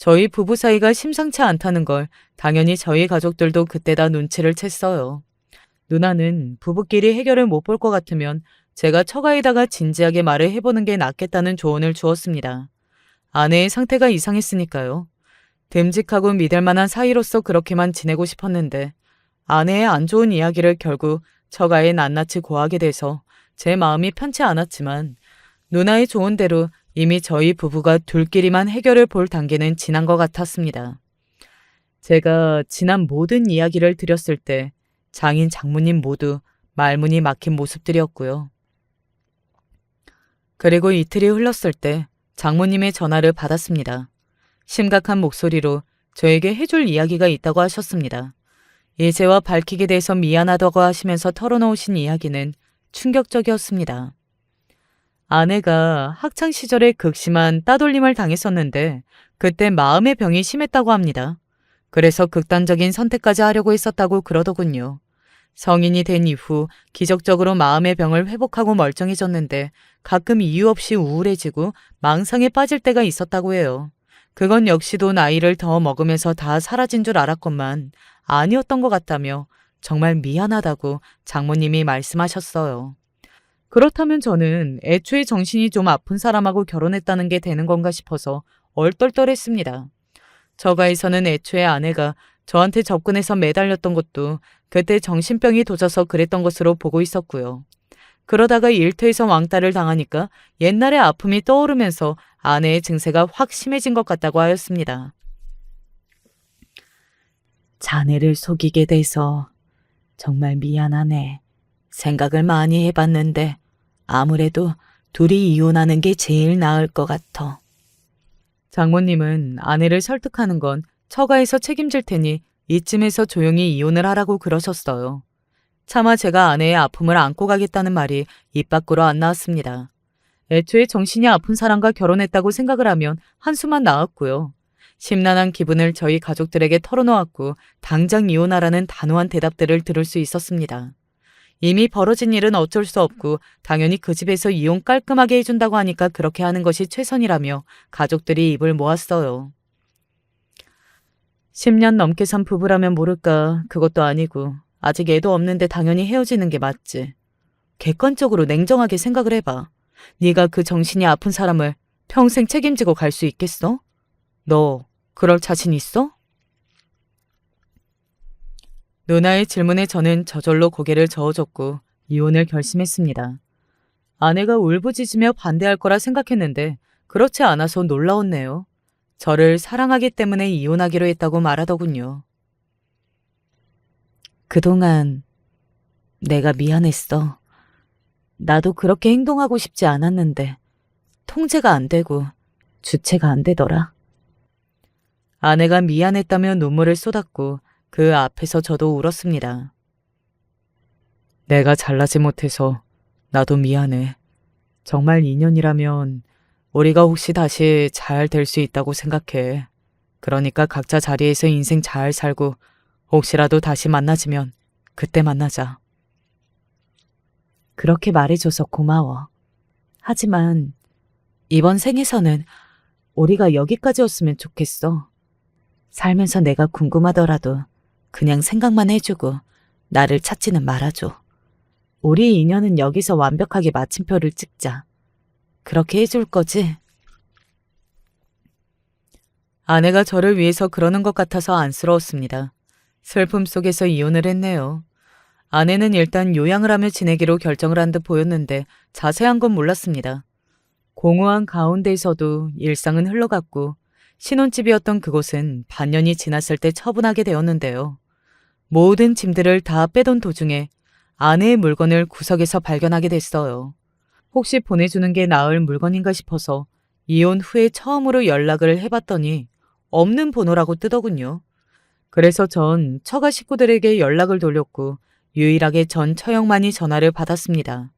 저희 부부 사이가 심상치 않다는 걸 당연히 저희 가족들도 그때 다 눈치를 챘어요. 누나는 부부끼리 해결을 못 볼 것 같으면 제가 처가에다가 진지하게 말을 해보는 게 낫겠다는 조언을 주었습니다. 아내의 상태가 이상했으니까요. 듬직하고 믿을 만한 사이로서 그렇게만 지내고 싶었는데 아내의 안 좋은 이야기를 결국 처가에 낱낱이 고하게 돼서 제 마음이 편치 않았지만 누나의 조언대로 이미 저희 부부가 둘끼리만 해결을 볼 단계는 지난 것 같았습니다. 제가 지난 모든 이야기를 드렸을 때 장인 장모님 모두 말문이 막힌 모습들이었고요. 그리고 이틀이 흘렀을 때 장모님의 전화를 받았습니다. 심각한 목소리로 저에게 해줄 이야기가 있다고 하셨습니다. 이제와 밝히게 돼서 미안하다고 하시면서 털어놓으신 이야기는 충격적이었습니다. 아내가 학창시절에 극심한 따돌림을 당했었는데 그때 마음의 병이 심했다고 합니다. 그래서 극단적인 선택까지 하려고 했었다고 그러더군요. 성인이 된 이후 기적적으로 마음의 병을 회복하고 멀쩡해졌는데 가끔 이유 없이 우울해지고 망상에 빠질 때가 있었다고 해요. 그건 역시도 나이를 더 먹으면서 다 사라진 줄 알았건만 아니었던 것 같다며 정말 미안하다고 장모님이 말씀하셨어요. 그렇다면 저는 애초에 정신이 좀 아픈 사람하고 결혼했다는 게 되는 건가 싶어서 얼떨떨했습니다. 처가에서는 애초에 아내가 저한테 접근해서 매달렸던 것도 그때 정신병이 도져서 그랬던 것으로 보고 있었고요. 그러다가 일터에서 왕따를 당하니까 옛날의 아픔이 떠오르면서 아내의 증세가 확 심해진 것 같다고 하였습니다. 자네를 속이게 돼서 정말 미안하네. 생각을 많이 해봤는데 아무래도 둘이 이혼하는 게 제일 나을 것 같아. 장모님은 아내를 설득하는 건 처가에서 책임질 테니 이쯤에서 조용히 이혼을 하라고 그러셨어요. 차마 제가 아내의 아픔을 안고 가겠다는 말이 입 밖으로 안 나왔습니다. 애초에 정신이 아픈 사람과 결혼했다고 생각을 하면 한숨만 나왔고요. 심란한 기분을 저희 가족들에게 털어놓았고 당장 이혼하라는 단호한 대답들을 들을 수 있었습니다. 이미 벌어진 일은 어쩔 수 없고 당연히 그 집에서 이혼 깔끔하게 해준다고 하니까 그렇게 하는 것이 최선이라며 가족들이 입을 모았어요. 10년 넘게 산 부부라면 모를까 그것도 아니고 아직 애도 없는데 당연히 헤어지는 게 맞지. 객관적으로 냉정하게 생각을 해봐. 네가 그 정신이 아픈 사람을 평생 책임지고 갈 수 있겠어? 너 그럴 자신 있어? 누나의 질문에 저는 저절로 고개를 저어줬고 이혼을 결심했습니다. 아내가 울부짖으며 반대할 거라 생각했는데 그렇지 않아서 놀라웠네요. 저를 사랑하기 때문에 이혼하기로 했다고 말하더군요. 그동안 내가 미안했어. 나도 그렇게 행동하고 싶지 않았는데 통제가 안 되고 주체가 안 되더라. 아내가 미안했다며 눈물을 쏟았고 그 앞에서 저도 울었습니다. 내가 잘나지 못해서 나도 미안해. 정말 인연이라면 우리가 혹시 다시 잘 될 수 있다고 생각해. 그러니까 각자 자리에서 인생 잘 살고 혹시라도 다시 만나지면 그때 만나자. 그렇게 말해줘서 고마워. 하지만 이번 생에서는 우리가 여기까지였으면 좋겠어. 살면서 내가 궁금하더라도 그냥 생각만 해주고 나를 찾지는 말아줘. 우리 인연은 여기서 완벽하게 마침표를 찍자. 그렇게 해줄 거지? 아내가 저를 위해서 그러는 것 같아서 안쓰러웠습니다. 슬픔 속에서 이혼을 했네요. 아내는 일단 요양을 하며 지내기로 결정을 한 듯 보였는데 자세한 건 몰랐습니다. 공허한 가운데에서도 일상은 흘러갔고 신혼집이었던 그곳은 반년이 지났을 때 처분하게 되었는데요. 모든 짐들을 다 빼던 도중에 아내의 물건을 구석에서 발견하게 됐어요. 혹시 보내주는 게 나을 물건인가 싶어서 이혼 후에 처음으로 연락을 해봤더니 없는 번호라고 뜨더군요. 그래서 전 처가 식구들에게 연락을 돌렸고 유일하게 전 처형만이 전화를 받았습니다.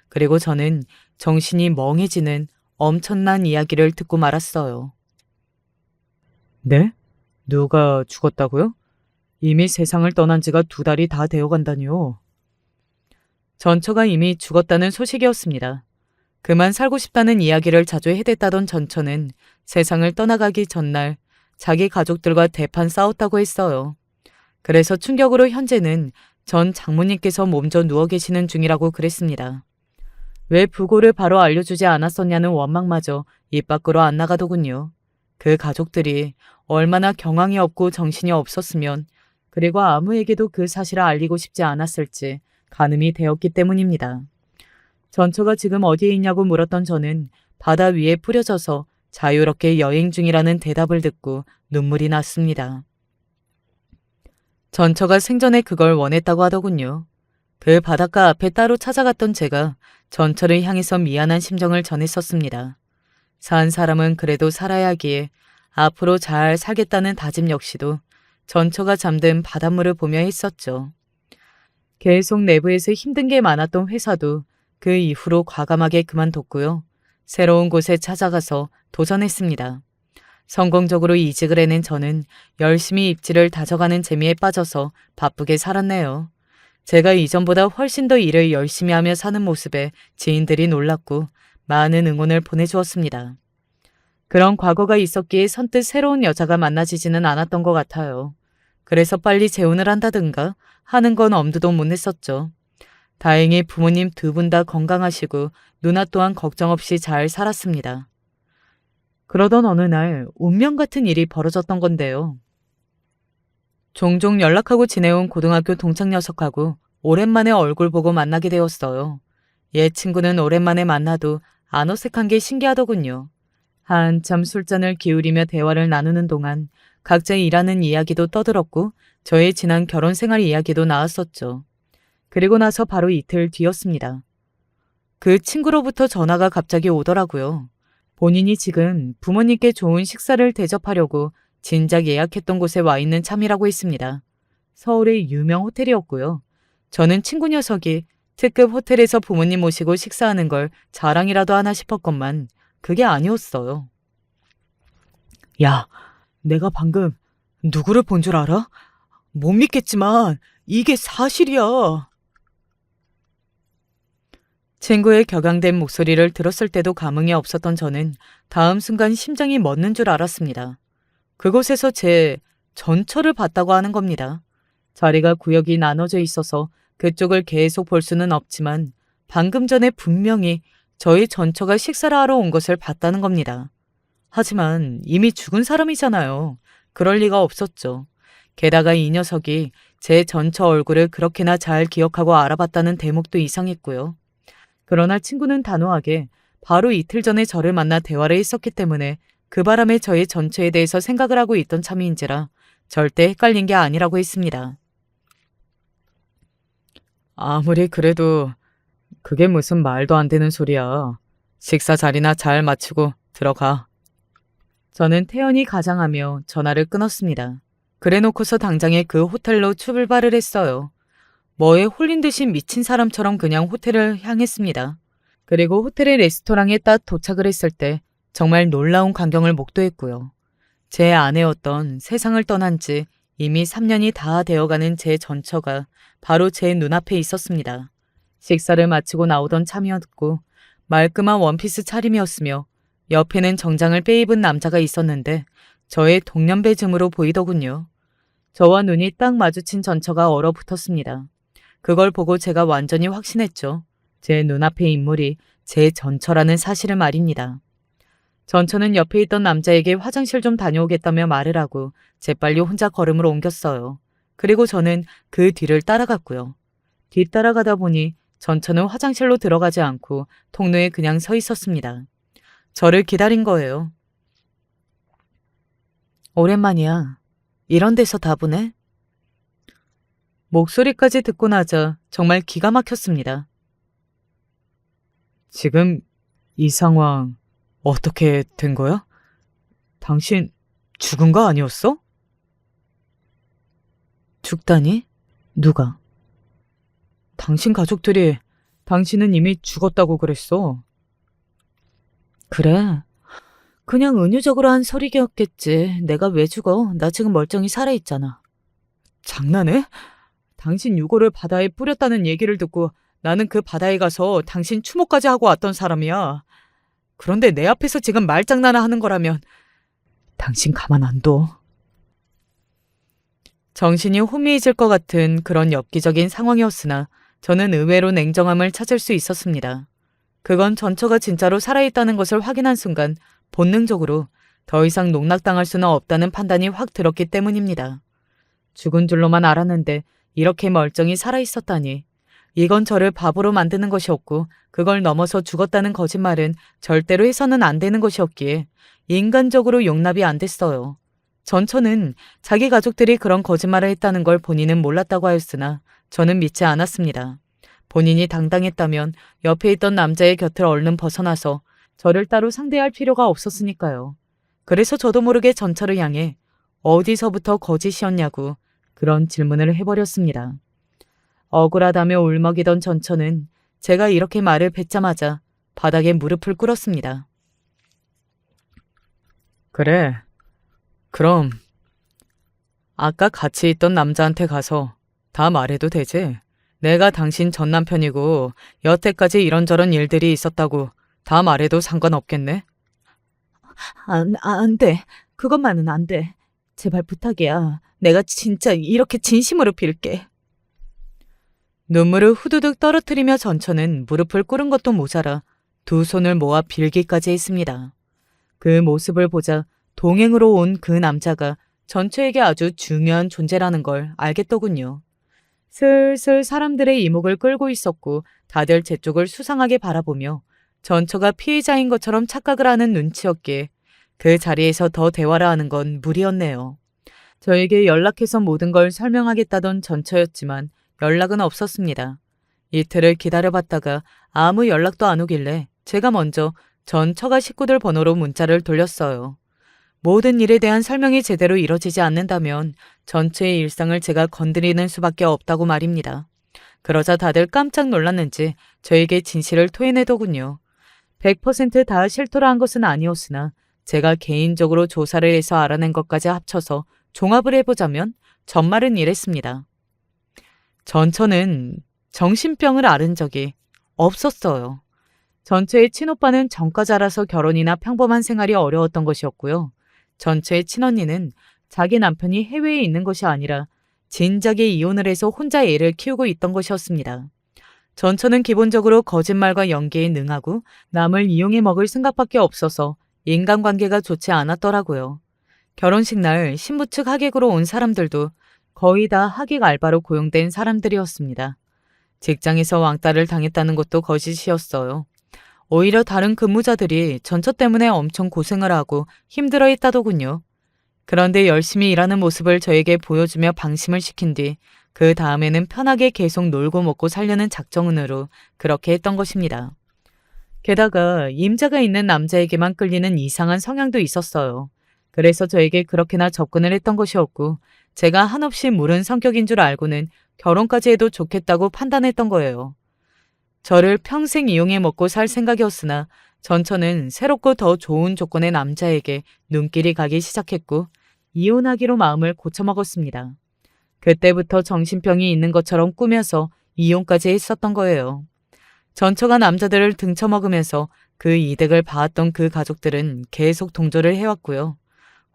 그리고 저는 정신이 멍해지는 엄청난 이야기를 듣고 말았어요. 네? 누가 죽었다고요? 이미 세상을 떠난 지가 2달이 다 되어간다니요. 전처가 이미 죽었다는 소식이었습니다. 그만 살고 싶다는 이야기를 자주 해댔다던 전처는 세상을 떠나가기 전날 자기 가족들과 대판 싸웠다고 했어요. 그래서 충격으로 현재는 전 장모님께서 몸져 누워 계시는 중이라고 그랬습니다. 왜 부고를 바로 알려주지 않았었냐는 원망마저 입 밖으로 안 나가더군요. 그 가족들이 얼마나 경황이 없고 정신이 없었으면, 그리고 아무에게도 그 사실을 알리고 싶지 않았을지 가늠이 되었기 때문입니다. 전처가 지금 어디에 있냐고 물었던 저는 바다 위에 뿌려져서 자유롭게 여행 중이라는 대답을 듣고 눈물이 났습니다. 전처가 생전에 그걸 원했다고 하더군요. 그 바닷가 앞에 따로 찾아갔던 제가 전처를 향해서 미안한 심정을 전했었습니다. 산 사람은 그래도 살아야 하기에 앞으로 잘 살겠다는 다짐 역시도 전처가 잠든 바닷물을 보며 했었죠. 계속 내부에서 힘든 게 많았던 회사도 그 이후로 과감하게 그만뒀고요. 새로운 곳에 찾아가서 도전했습니다. 성공적으로 이직을 해낸 저는 열심히 입지를 다져가는 재미에 빠져서 바쁘게 살았네요. 제가 이전보다 훨씬 더 일을 열심히 하며 사는 모습에 지인들이 놀랐고 많은 응원을 보내주었습니다. 그런 과거가 있었기에 선뜻 새로운 여자가 만나지지는 않았던 것 같아요. 그래서 빨리 재혼을 한다든가 하는 건 엄두도 못 냈었죠. 다행히 부모님 두 분 다 건강하시고 누나 또한 걱정 없이 잘 살았습니다. 그러던 어느 날 운명 같은 일이 벌어졌던 건데요. 종종 연락하고 지내온 고등학교 동창 녀석하고 오랜만에 얼굴 보고 만나게 되었어요. 옛 친구는 오랜만에 만나도 안 어색한 게 신기하더군요. 한참 술잔을 기울이며 대화를 나누는 동안 각자 일하는 이야기도 떠들었고 저의 지난 결혼 생활 이야기도 나왔었죠. 그리고 나서 바로 이틀 뒤였습니다. 그 친구로부터 전화가 갑자기 오더라고요. 본인이 지금 부모님께 좋은 식사를 대접하려고 진작 예약했던 곳에 와 있는 참이라고 했습니다. 서울의 유명 호텔이었고요. 저는 친구 녀석이 특급 호텔에서 부모님 모시고 식사하는 걸 자랑이라도 하나 싶었건만 그게 아니었어요. 야, 내가 방금 누구를 본 줄 알아? 못 믿겠지만 이게 사실이야. 친구의 격앙된 목소리를 들었을 때도 감흥이 없었던 저는 다음 순간 심장이 멎는 줄 알았습니다. 그곳에서 제 전처를 봤다고 하는 겁니다. 자리가 구역이 나눠져 있어서 그쪽을 계속 볼 수는 없지만 방금 전에 분명히 저희 전처가 식사를 하러 온 것을 봤다는 겁니다. 하지만 이미 죽은 사람이잖아요. 그럴 리가 없었죠. 게다가 이 녀석이 제 전처 얼굴을 그렇게나 잘 기억하고 알아봤다는 대목도 이상했고요. 그러나 친구는 단호하게 바로 이틀 전에 저를 만나 대화를 했었기 때문에 그 바람에 저의 전처에 대해서 생각을 하고 있던 참이인지라 절대 헷갈린 게 아니라고 했습니다. 아무리 그래도 그게 무슨 말도 안 되는 소리야. 식사 자리나 잘 마치고 들어가. 저는 태연히 가장하며 전화를 끊었습니다. 그래놓고서 당장에 그 호텔로 출발을 했어요. 뭐에 홀린 듯이 미친 사람처럼 그냥 호텔을 향했습니다. 그리고 호텔의 레스토랑에 딱 도착을 했을 때 정말 놀라운 광경을 목도했고요. 제 아내였던 세상을 떠난 지 이미 3년이 다 되어가는 제 전처가 바로 제 눈앞에 있었습니다. 식사를 마치고 나오던 참이었고 말끔한 원피스 차림이었으며 옆에는 정장을 빼입은 남자가 있었는데 저의 동년배쯤으로 보이더군요. 저와 눈이 딱 마주친 전처가 얼어붙었습니다. 그걸 보고 제가 완전히 확신했죠. 제 눈앞의 인물이 제 전처라는 사실을 말입니다. 전처는 옆에 있던 남자에게 화장실 좀 다녀오겠다며 말을 하고 재빨리 혼자 걸음을 옮겼어요. 그리고 저는 그 뒤를 따라갔고요. 뒤따라가다 보니 전처는 화장실로 들어가지 않고 통로에 그냥 서 있었습니다. 저를 기다린 거예요. 오랜만이야. 이런 데서 다보네? 목소리까지 듣고 나자 정말 기가 막혔습니다. 지금 이 상황 어떻게 된 거야? 당신 죽은 거 아니었어? 죽다니? 누가? 당신 가족들이 당신은 이미 죽었다고 그랬어. 그래. 그냥 은유적으로 한 소리였겠지. 내가 왜 죽어? 나 지금 멀쩡히 살아있잖아. 장난해? 당신 유골을 바다에 뿌렸다는 얘기를 듣고 나는 그 바다에 가서 당신 추모까지 하고 왔던 사람이야. 그런데 내 앞에서 지금 말장난을 하는 거라면 당신 가만 안 둬. 정신이 혼미해질 것 같은 그런 엽기적인 상황이었으나 저는 의외로 냉정함을 찾을 수 있었습니다. 그건 전처가 진짜로 살아있다는 것을 확인한 순간 본능적으로 더 이상 농락당할 수는 없다는 판단이 확 들었기 때문입니다. 죽은 줄로만 알았는데 이렇게 멀쩡히 살아있었다니. 이건 저를 바보로 만드는 것이었고 그걸 넘어서 죽었다는 거짓말은 절대로 해서는 안 되는 것이었기에 인간적으로 용납이 안 됐어요. 전처는 자기 가족들이 그런 거짓말을 했다는 걸 본인은 몰랐다고 하였으나 저는 믿지 않았습니다. 본인이 당당했다면 옆에 있던 남자의 곁을 얼른 벗어나서 저를 따로 상대할 필요가 없었으니까요. 그래서 저도 모르게 전처를 향해 어디서부터 거짓이었냐고 그런 질문을 해버렸습니다. 억울하다며 울먹이던 전처는 제가 이렇게 말을 뱉자마자 바닥에 무릎을 꿇었습니다. 그래. 그럼 아까 같이 있던 남자한테 가서 다 말해도 되지? 내가 당신 전 남편이고 여태까지 이런저런 일들이 있었다고 다 말해도 상관없겠네? 안 돼. 그것만은 안 돼. 제발 부탁이야. 내가 진짜 이렇게 진심으로 빌게. 눈물을 후두둑 떨어뜨리며 전처는 무릎을 꿇은 것도 모자라 두 손을 모아 빌기까지 했습니다. 그 모습을 보자 동행으로 온 그 남자가 전처에게 아주 중요한 존재라는 걸 알겠더군요. 슬슬 사람들의 이목을 끌고 있었고 다들 제 쪽을 수상하게 바라보며 전처가 피해자인 것처럼 착각을 하는 눈치였기에 그 자리에서 더 대화를 하는 건 무리였네요. 저에게 연락해서 모든 걸 설명하겠다던 전처였지만 연락은 없었습니다. 이틀을 기다려봤다가 아무 연락도 안 오길래 제가 먼저 전처가 식구들 번호로 문자를 돌렸어요. 모든 일에 대한 설명이 제대로 이뤄지지 않는다면 전처의 일상을 제가 건드리는 수밖에 없다고 말입니다. 그러자 다들 깜짝 놀랐는지 저에게 진실을 토해내더군요. 100%다 실토를 한 것은 아니었으나 제가 개인적으로 조사를 해서 알아낸 것까지 합쳐서 종합을 해보자면 전말은 이랬습니다. 전처는 정신병을 앓은 적이 없었어요. 전처의 친오빠는 전과자라서 결혼이나 평범한 생활이 어려웠던 것이었고요. 전처의 친언니는 자기 남편이 해외에 있는 것이 아니라 진작에 이혼을 해서 혼자 애를 키우고 있던 것이었습니다. 전처는 기본적으로 거짓말과 연기에 능하고 남을 이용해 먹을 생각밖에 없어서 인간관계가 좋지 않았더라고요. 결혼식 날 신부 측 하객으로 온 사람들도 거의 다 하객 알바로 고용된 사람들이었습니다. 직장에서 왕따를 당했다는 것도 거짓이었어요. 오히려 다른 근무자들이 전처 때문에 엄청 고생을 하고 힘들어했다더군요. 그런데 열심히 일하는 모습을 저에게 보여주며 방심을 시킨 뒤 그 다음에는 편하게 계속 놀고 먹고 살려는 작정으로 그렇게 했던 것입니다. 게다가 임자가 있는 남자에게만 끌리는 이상한 성향도 있었어요. 그래서 저에게 그렇게나 접근을 했던 것이었고 제가 한없이 무른 성격인 줄 알고는 결혼까지 해도 좋겠다고 판단했던 거예요. 저를 평생 이용해 먹고 살 생각이었으나 전처는 새롭고 더 좋은 조건의 남자에게 눈길이 가기 시작했고 이혼하기로 마음을 고쳐먹었습니다. 그때부터 정신병이 있는 것처럼 꾸며서 이혼까지 했었던 거예요. 전처가 남자들을 등쳐먹으면서 그 이득을 봐왔던 그 가족들은 계속 동조를 해왔고요.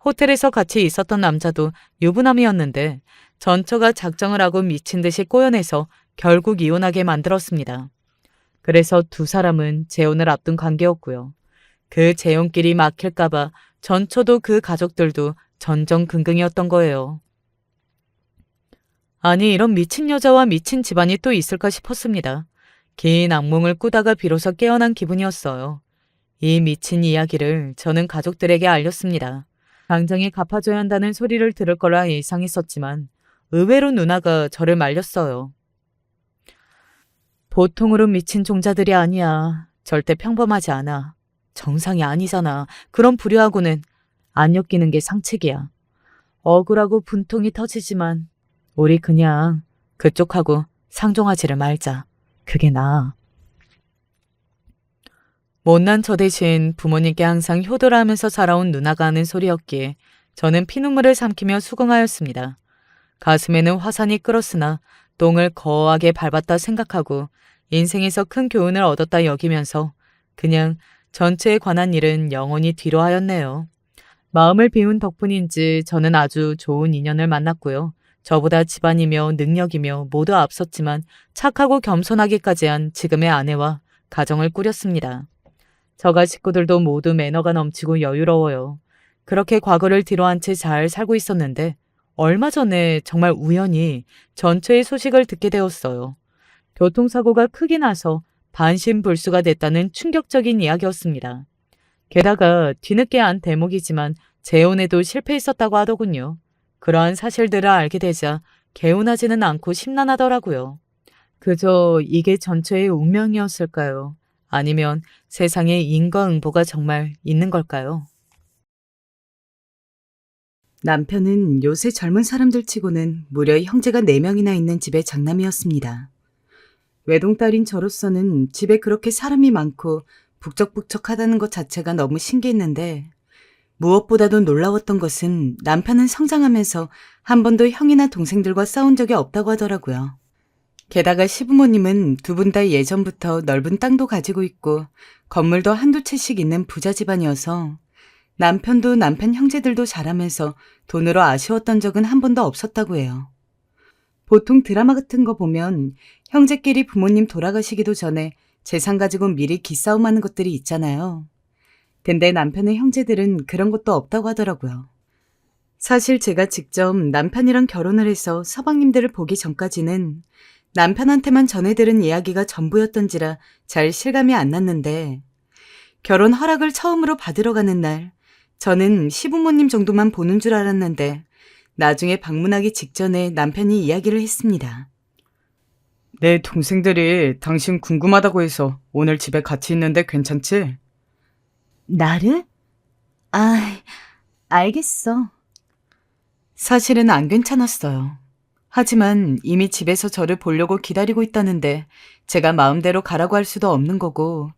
호텔에서 같이 있었던 남자도 유부남이었는데 전처가 작정을 하고 미친 듯이 꼬여내서 결국 이혼하게 만들었습니다. 그래서 두 사람은 재혼을 앞둔 관계였고요. 그 재혼길이 막힐까봐 전처도 그 가족들도 전전긍긍이었던 거예요. 아니 이런 미친 여자와 미친 집안이 또 있을까 싶었습니다. 긴 악몽을 꾸다가 비로소 깨어난 기분이었어요. 이 미친 이야기를 저는 가족들에게 알렸습니다. 당장에 갚아줘야 한다는 소리를 들을 거라 예상했었지만 의외로 누나가 저를 말렸어요. 보통으로 미친 종자들이 아니야. 절대 평범하지 않아. 정상이 아니잖아. 그런 불효하고는 안 엮이는 게 상책이야. 억울하고 분통이 터지지만 우리 그냥 그쪽하고 상종하지를 말자. 그게 나아. 못난 저 대신 부모님께 항상 효도를 하면서 살아온 누나가 하는 소리였기에 저는 피눈물을 삼키며 수긍하였습니다. 가슴에는 화산이 끓었으나 똥을 거하게 밟았다 생각하고 인생에서 큰 교훈을 얻었다 여기면서 그냥 전체에 관한 일은 영원히 뒤로 하였네요. 마음을 비운 덕분인지 저는 아주 좋은 인연을 만났고요. 저보다 집안이며 능력이며 모두 앞섰지만 착하고 겸손하기까지 한 지금의 아내와 가정을 꾸렸습니다. 저가 식구들도 모두 매너가 넘치고 여유로워요. 그렇게 과거를 뒤로한 채 잘 살고 있었는데 얼마 전에 정말 우연히 전처의 소식을 듣게 되었어요. 교통사고가 크게 나서 반신불수가 됐다는 충격적인 이야기였습니다. 게다가 뒤늦게 안 대목이지만 재혼에도 실패했었다고 하더군요. 그러한 사실들을 알게 되자 개운하지는 않고 심란하더라고요. 그저 이게 전처의 운명이었을까요? 아니면 세상에 인과응보가 정말 있는 걸까요? 남편은 요새 젊은 사람들 치고는 무려 형제가 4명이나 있는 집의 장남이었습니다. 외동딸인 저로서는 집에 그렇게 사람이 많고 북적북적하다는 것 자체가 너무 신기했는데 무엇보다도 놀라웠던 것은 남편은 성장하면서 한 번도 형이나 동생들과 싸운 적이 없다고 하더라고요. 게다가 시부모님은 두 분 다 예전부터 넓은 땅도 가지고 있고 건물도 한두 채씩 있는 부자 집안이어서 남편도 남편 형제들도 자라면서 돈으로 아쉬웠던 적은 한 번도 없었다고 해요. 보통 드라마 같은 거 보면 형제끼리 부모님 돌아가시기도 전에 재산 가지고 미리 기싸움하는 것들이 있잖아요. 근데 남편의 형제들은 그런 것도 없다고 하더라고요. 사실 제가 직접 남편이랑 결혼을 해서 서방님들을 보기 전까지는 남편한테만 전해들은 이야기가 전부였던지라 잘 실감이 안 났는데 결혼 허락을 처음으로 받으러 가는 날 저는 시부모님 정도만 보는 줄 알았는데 나중에 방문하기 직전에 남편이 이야기를 했습니다. 내 동생들이 당신 궁금하다고 해서 오늘 집에 같이 있는데 괜찮지? 나를? 알겠어. 사실은 안 괜찮았어요. 하지만 이미 집에서 저를 보려고 기다리고 있다는데 제가 마음대로 가라고 할 수도 없는 거고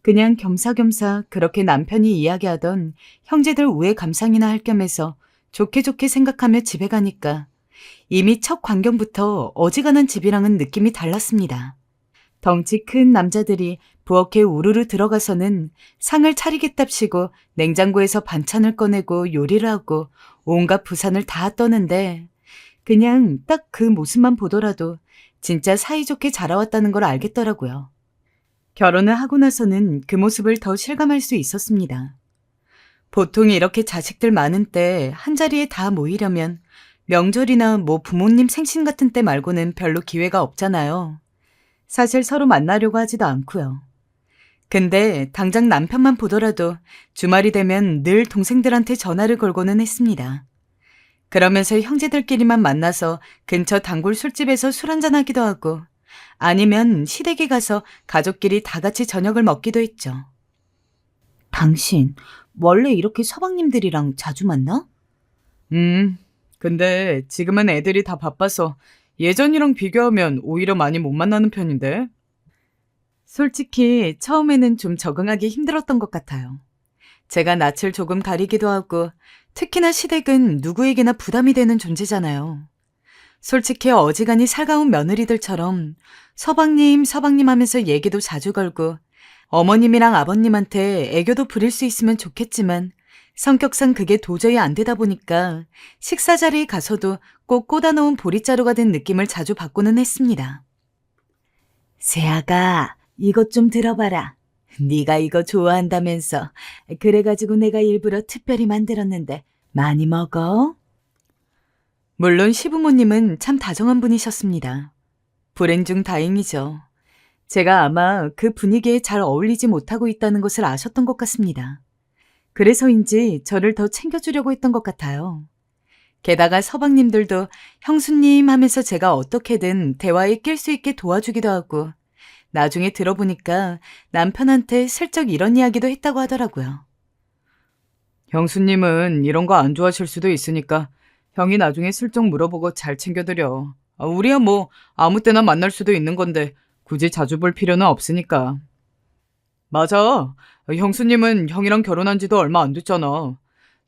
그냥 겸사겸사 그렇게 남편이 이야기하던 형제들 우애 감상이나 할 겸해서 좋게 생각하며 집에 가니까 이미 첫 광경부터 어지간한 집이랑은 느낌이 달랐습니다. 덩치 큰 남자들이 부엌에 우르르 들어가서는 상을 차리겠답시고 냉장고에서 반찬을 꺼내고 요리를 하고 온갖 부산을 다 떠는데 그냥 딱 그 모습만 보더라도 진짜 사이좋게 자라왔다는 걸 알겠더라고요. 결혼을 하고 나서는 그 모습을 더 실감할 수 있었습니다. 보통 이렇게 자식들 많은 때 한자리에 다 모이려면 명절이나 뭐 부모님 생신 같은 때 말고는 별로 기회가 없잖아요. 사실 서로 만나려고 하지도 않고요. 근데 당장 남편만 보더라도 주말이 되면 늘 동생들한테 전화를 걸고는 했습니다. 그러면서 형제들끼리만 만나서 근처 단골 술집에서 술 한잔하기도 하고 아니면 시댁에 가서 가족끼리 다 같이 저녁을 먹기도 했죠. 당신 원래 이렇게 서방님들이랑 자주 만나? 근데 지금은 애들이 다 바빠서 예전이랑 비교하면 오히려 많이 못 만나는 편인데. 솔직히 처음에는 좀 적응하기 힘들었던 것 같아요. 제가 낯을 조금 가리기도 하고 특히나 시댁은 누구에게나 부담이 되는 존재잖아요. 솔직히 어지간히 살가운 며느리들처럼 서방님 하면서 얘기도 자주 걸고 어머님이랑 아버님한테 애교도 부릴 수 있으면 좋겠지만 성격상 그게 도저히 안 되다 보니까 식사 자리에 가서도 꼭 꽂아놓은 보릿자루가 된 느낌을 자주 받고는 했습니다. 세아가 이것 좀 들어봐라. 네가 이거 좋아한다면서 그래가지고 내가 일부러 특별히 만들었는데 많이 먹어? 물론 시부모님은 참 다정한 분이셨습니다. 불행 중 다행이죠. 제가 아마 그 분위기에 잘 어울리지 못하고 있다는 것을 아셨던 것 같습니다. 그래서인지 저를 더 챙겨주려고 했던 것 같아요. 게다가 서방님들도 형수님 하면서 제가 어떻게든 대화에 낄 수 있게 도와주기도 하고 나중에 들어보니까 남편한테 슬쩍 이런 이야기도 했다고 하더라고요. 형수님은 이런 거 안 좋아하실 수도 있으니까 형이 나중에 슬쩍 물어보고 잘 챙겨드려. 우리야 뭐 아무 때나 만날 수도 있는 건데 굳이 자주 볼 필요는 없으니까. 맞아. 형수님은 형이랑 결혼한 지도 얼마 안 됐잖아.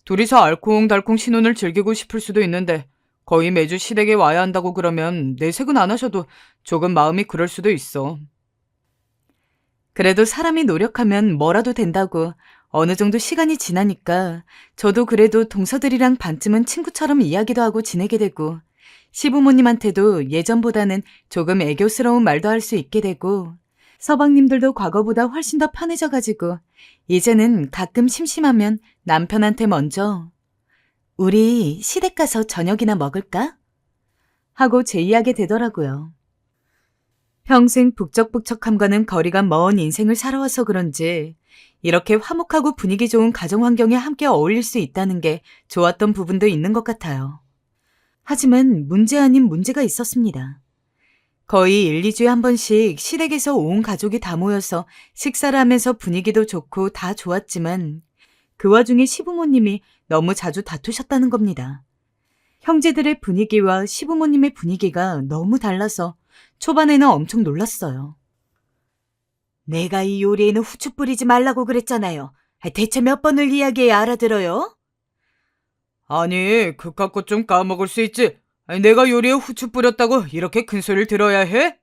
둘이서 알콩달콩 신혼을 즐기고 싶을 수도 있는데 거의 매주 시댁에 와야 한다고 그러면 내색은 안 하셔도 조금 마음이 그럴 수도 있어. 그래도 사람이 노력하면 뭐라도 된다고 어느 정도 시간이 지나니까 저도 그래도 동서들이랑 반쯤은 친구처럼 이야기도 하고 지내게 되고 시부모님한테도 예전보다는 조금 애교스러운 말도 할 수 있게 되고 서방님들도 과거보다 훨씬 더 편해져가지고 이제는 가끔 심심하면 남편한테 먼저 우리 시댁 가서 저녁이나 먹을까? 하고 제의하게 되더라고요. 평생 북적북적함과는 거리가 먼 인생을 살아와서 그런지 이렇게 화목하고 분위기 좋은 가정 환경에 함께 어울릴 수 있다는 게 좋았던 부분도 있는 것 같아요. 하지만 문제 아닌 문제가 있었습니다. 거의 1, 2주에 한 번씩 시댁에서 온 가족이 다 모여서 식사를 하면서 분위기도 좋고 다 좋았지만 그 와중에 시부모님이 너무 자주 다투셨다는 겁니다. 형제들의 분위기와 시부모님의 분위기가 너무 달라서 초반에는 엄청 놀랐어요. 내가 이 요리에는 후추 뿌리지 말라고 그랬잖아요. 대체 몇 번을 이야기해야 알아들어요? 아니, 그깟 것 좀 까먹을 수 있지. 내가 요리에 후추 뿌렸다고 이렇게 큰 소리를 들어야 해?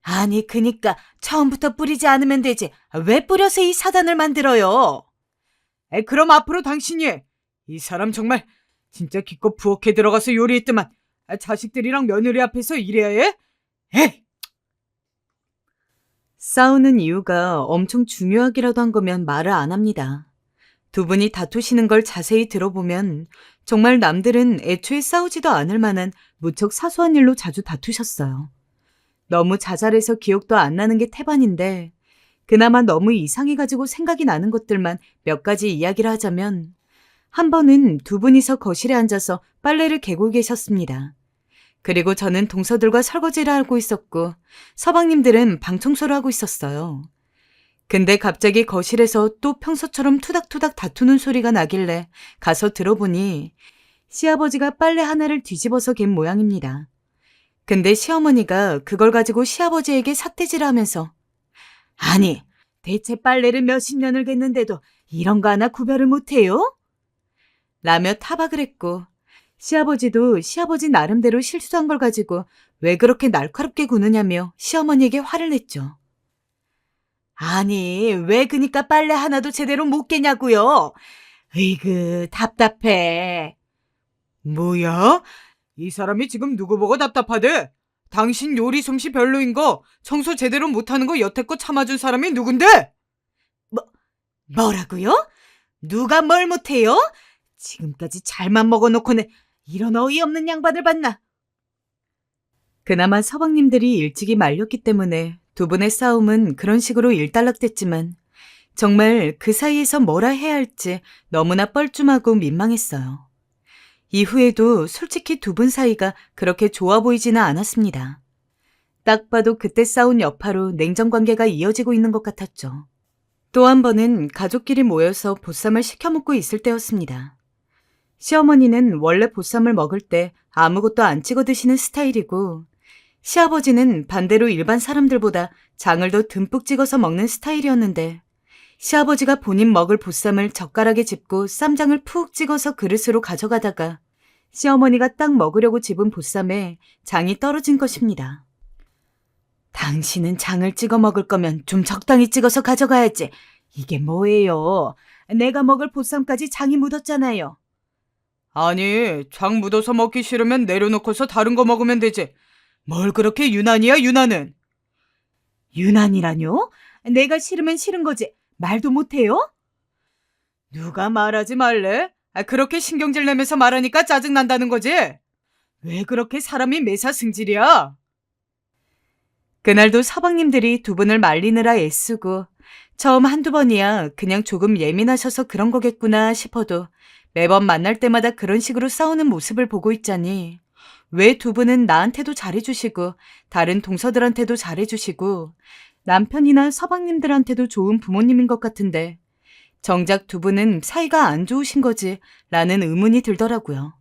아니, 그니까 처음부터 뿌리지 않으면 되지. 왜 뿌려서 이 사단을 만들어요? 그럼 앞으로 당신이 이 사람 정말 진짜 기껏 부엌에 들어가서 요리했더만 자식들이랑 며느리 앞에서 이래야 해? 에이! 싸우는 이유가 엄청 중요하기라도 한 거면 말을 안 합니다. 두 분이 다투시는 걸 자세히 들어보면 정말 남들은 애초에 싸우지도 않을 만한 무척 사소한 일로 자주 다투셨어요. 너무 자잘해서 기억도 안 나는 게 태반인데 그나마 너무 이상해가지고 생각이 나는 것들만 몇 가지 이야기를 하자면 한 번은 두 분이서 거실에 앉아서 빨래를 개고 계셨습니다. 그리고 저는 동서들과 설거지를 하고 있었고 서방님들은 방 청소를 하고 있었어요. 근데 갑자기 거실에서 또 평소처럼 투닥투닥 다투는 소리가 나길래 가서 들어보니 시아버지가 빨래 하나를 뒤집어서 갠 모양입니다. 근데 시어머니가 그걸 가지고 시아버지에게 삿대질을 하면서 아니, 대체 빨래를 몇십 년을 갰는데도 이런 거 하나 구별을 못해요? 라며 타박을 했고 시아버지도 시아버지 나름대로 실수한 걸 가지고 왜 그렇게 날카롭게 구느냐며 시어머니에게 화를 냈죠. 아니, 왜 그니까 빨래 하나도 제대로 못 개냐고요? 으이그, 답답해. 뭐야? 이 사람이 지금 누구 보고 답답하대? 당신 요리 솜씨 별로인 거, 청소 제대로 못하는 거 여태껏 참아준 사람이 누군데? 뭐라고요? 누가 뭘 못해요? 지금까지 잘만 먹어놓고는 이런 어이없는 양반을 봤나? 그나마 서방님들이 일찍이 말렸기 때문에 두 분의 싸움은 그런 식으로 일단락됐지만 정말 그 사이에서 뭐라 해야 할지 너무나 뻘쭘하고 민망했어요. 이후에도 솔직히 두 분 사이가 그렇게 좋아 보이지는 않았습니다. 딱 봐도 그때 싸운 여파로 냉정관계가 이어지고 있는 것 같았죠. 또 한 번은 가족끼리 모여서 보쌈을 시켜 먹고 있을 때였습니다. 시어머니는 원래 보쌈을 먹을 때 아무것도 안 찍어 드시는 스타일이고 시아버지는 반대로 일반 사람들보다 장을 더 듬뿍 찍어서 먹는 스타일이었는데 시아버지가 본인 먹을 보쌈을 젓가락에 짚고 쌈장을 푹 찍어서 그릇으로 가져가다가 시어머니가 딱 먹으려고 집은 보쌈에 장이 떨어진 것입니다. 당신은 장을 찍어 먹을 거면 좀 적당히 찍어서 가져가야지. 이게 뭐예요? 내가 먹을 보쌈까지 장이 묻었잖아요. 아니, 장 묻어서 먹기 싫으면 내려놓고서 다른 거 먹으면 되지. 뭘 그렇게 유난이야, 유난은? 유난이라뇨? 내가 싫으면 싫은 거지. 말도 못해요? 누가 말하지 말래? 그렇게 신경질 내면서 말하니까 짜증난다는 거지? 왜 그렇게 사람이 매사승질이야? 그날도 서방님들이 두 분을 말리느라 애쓰고 처음 한두 번이야 그냥 조금 예민하셔서 그런 거겠구나 싶어도 매번 만날 때마다 그런 식으로 싸우는 모습을 보고 있자니 왜 두 분은 나한테도 잘해주시고 다른 동서들한테도 잘해주시고 남편이나 서방님들한테도 좋은 부모님인 것 같은데 정작 두 분은 사이가 안 좋으신 거지 라는 의문이 들더라고요.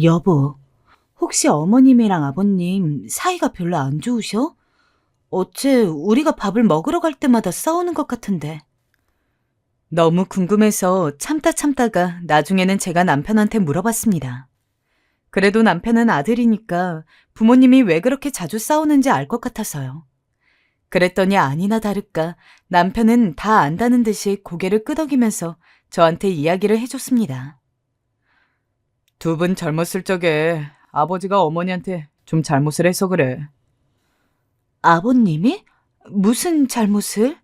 여보, 혹시 어머님이랑 아버님 사이가 별로 안 좋으셔? 어째 우리가 밥을 먹으러 갈 때마다 싸우는 것 같은데. 너무 궁금해서 참다가 나중에는 제가 남편한테 물어봤습니다. 그래도 남편은 아들이니까 부모님이 왜 그렇게 자주 싸우는지 알 것 같아서요. 그랬더니 아니나 다를까 남편은 다 안다는 듯이 고개를 끄덕이면서 저한테 이야기를 해줬습니다. 두 분 젊었을 적에 아버지가 어머니한테 좀 잘못을 해서 그래. 아버님이? 무슨 잘못을?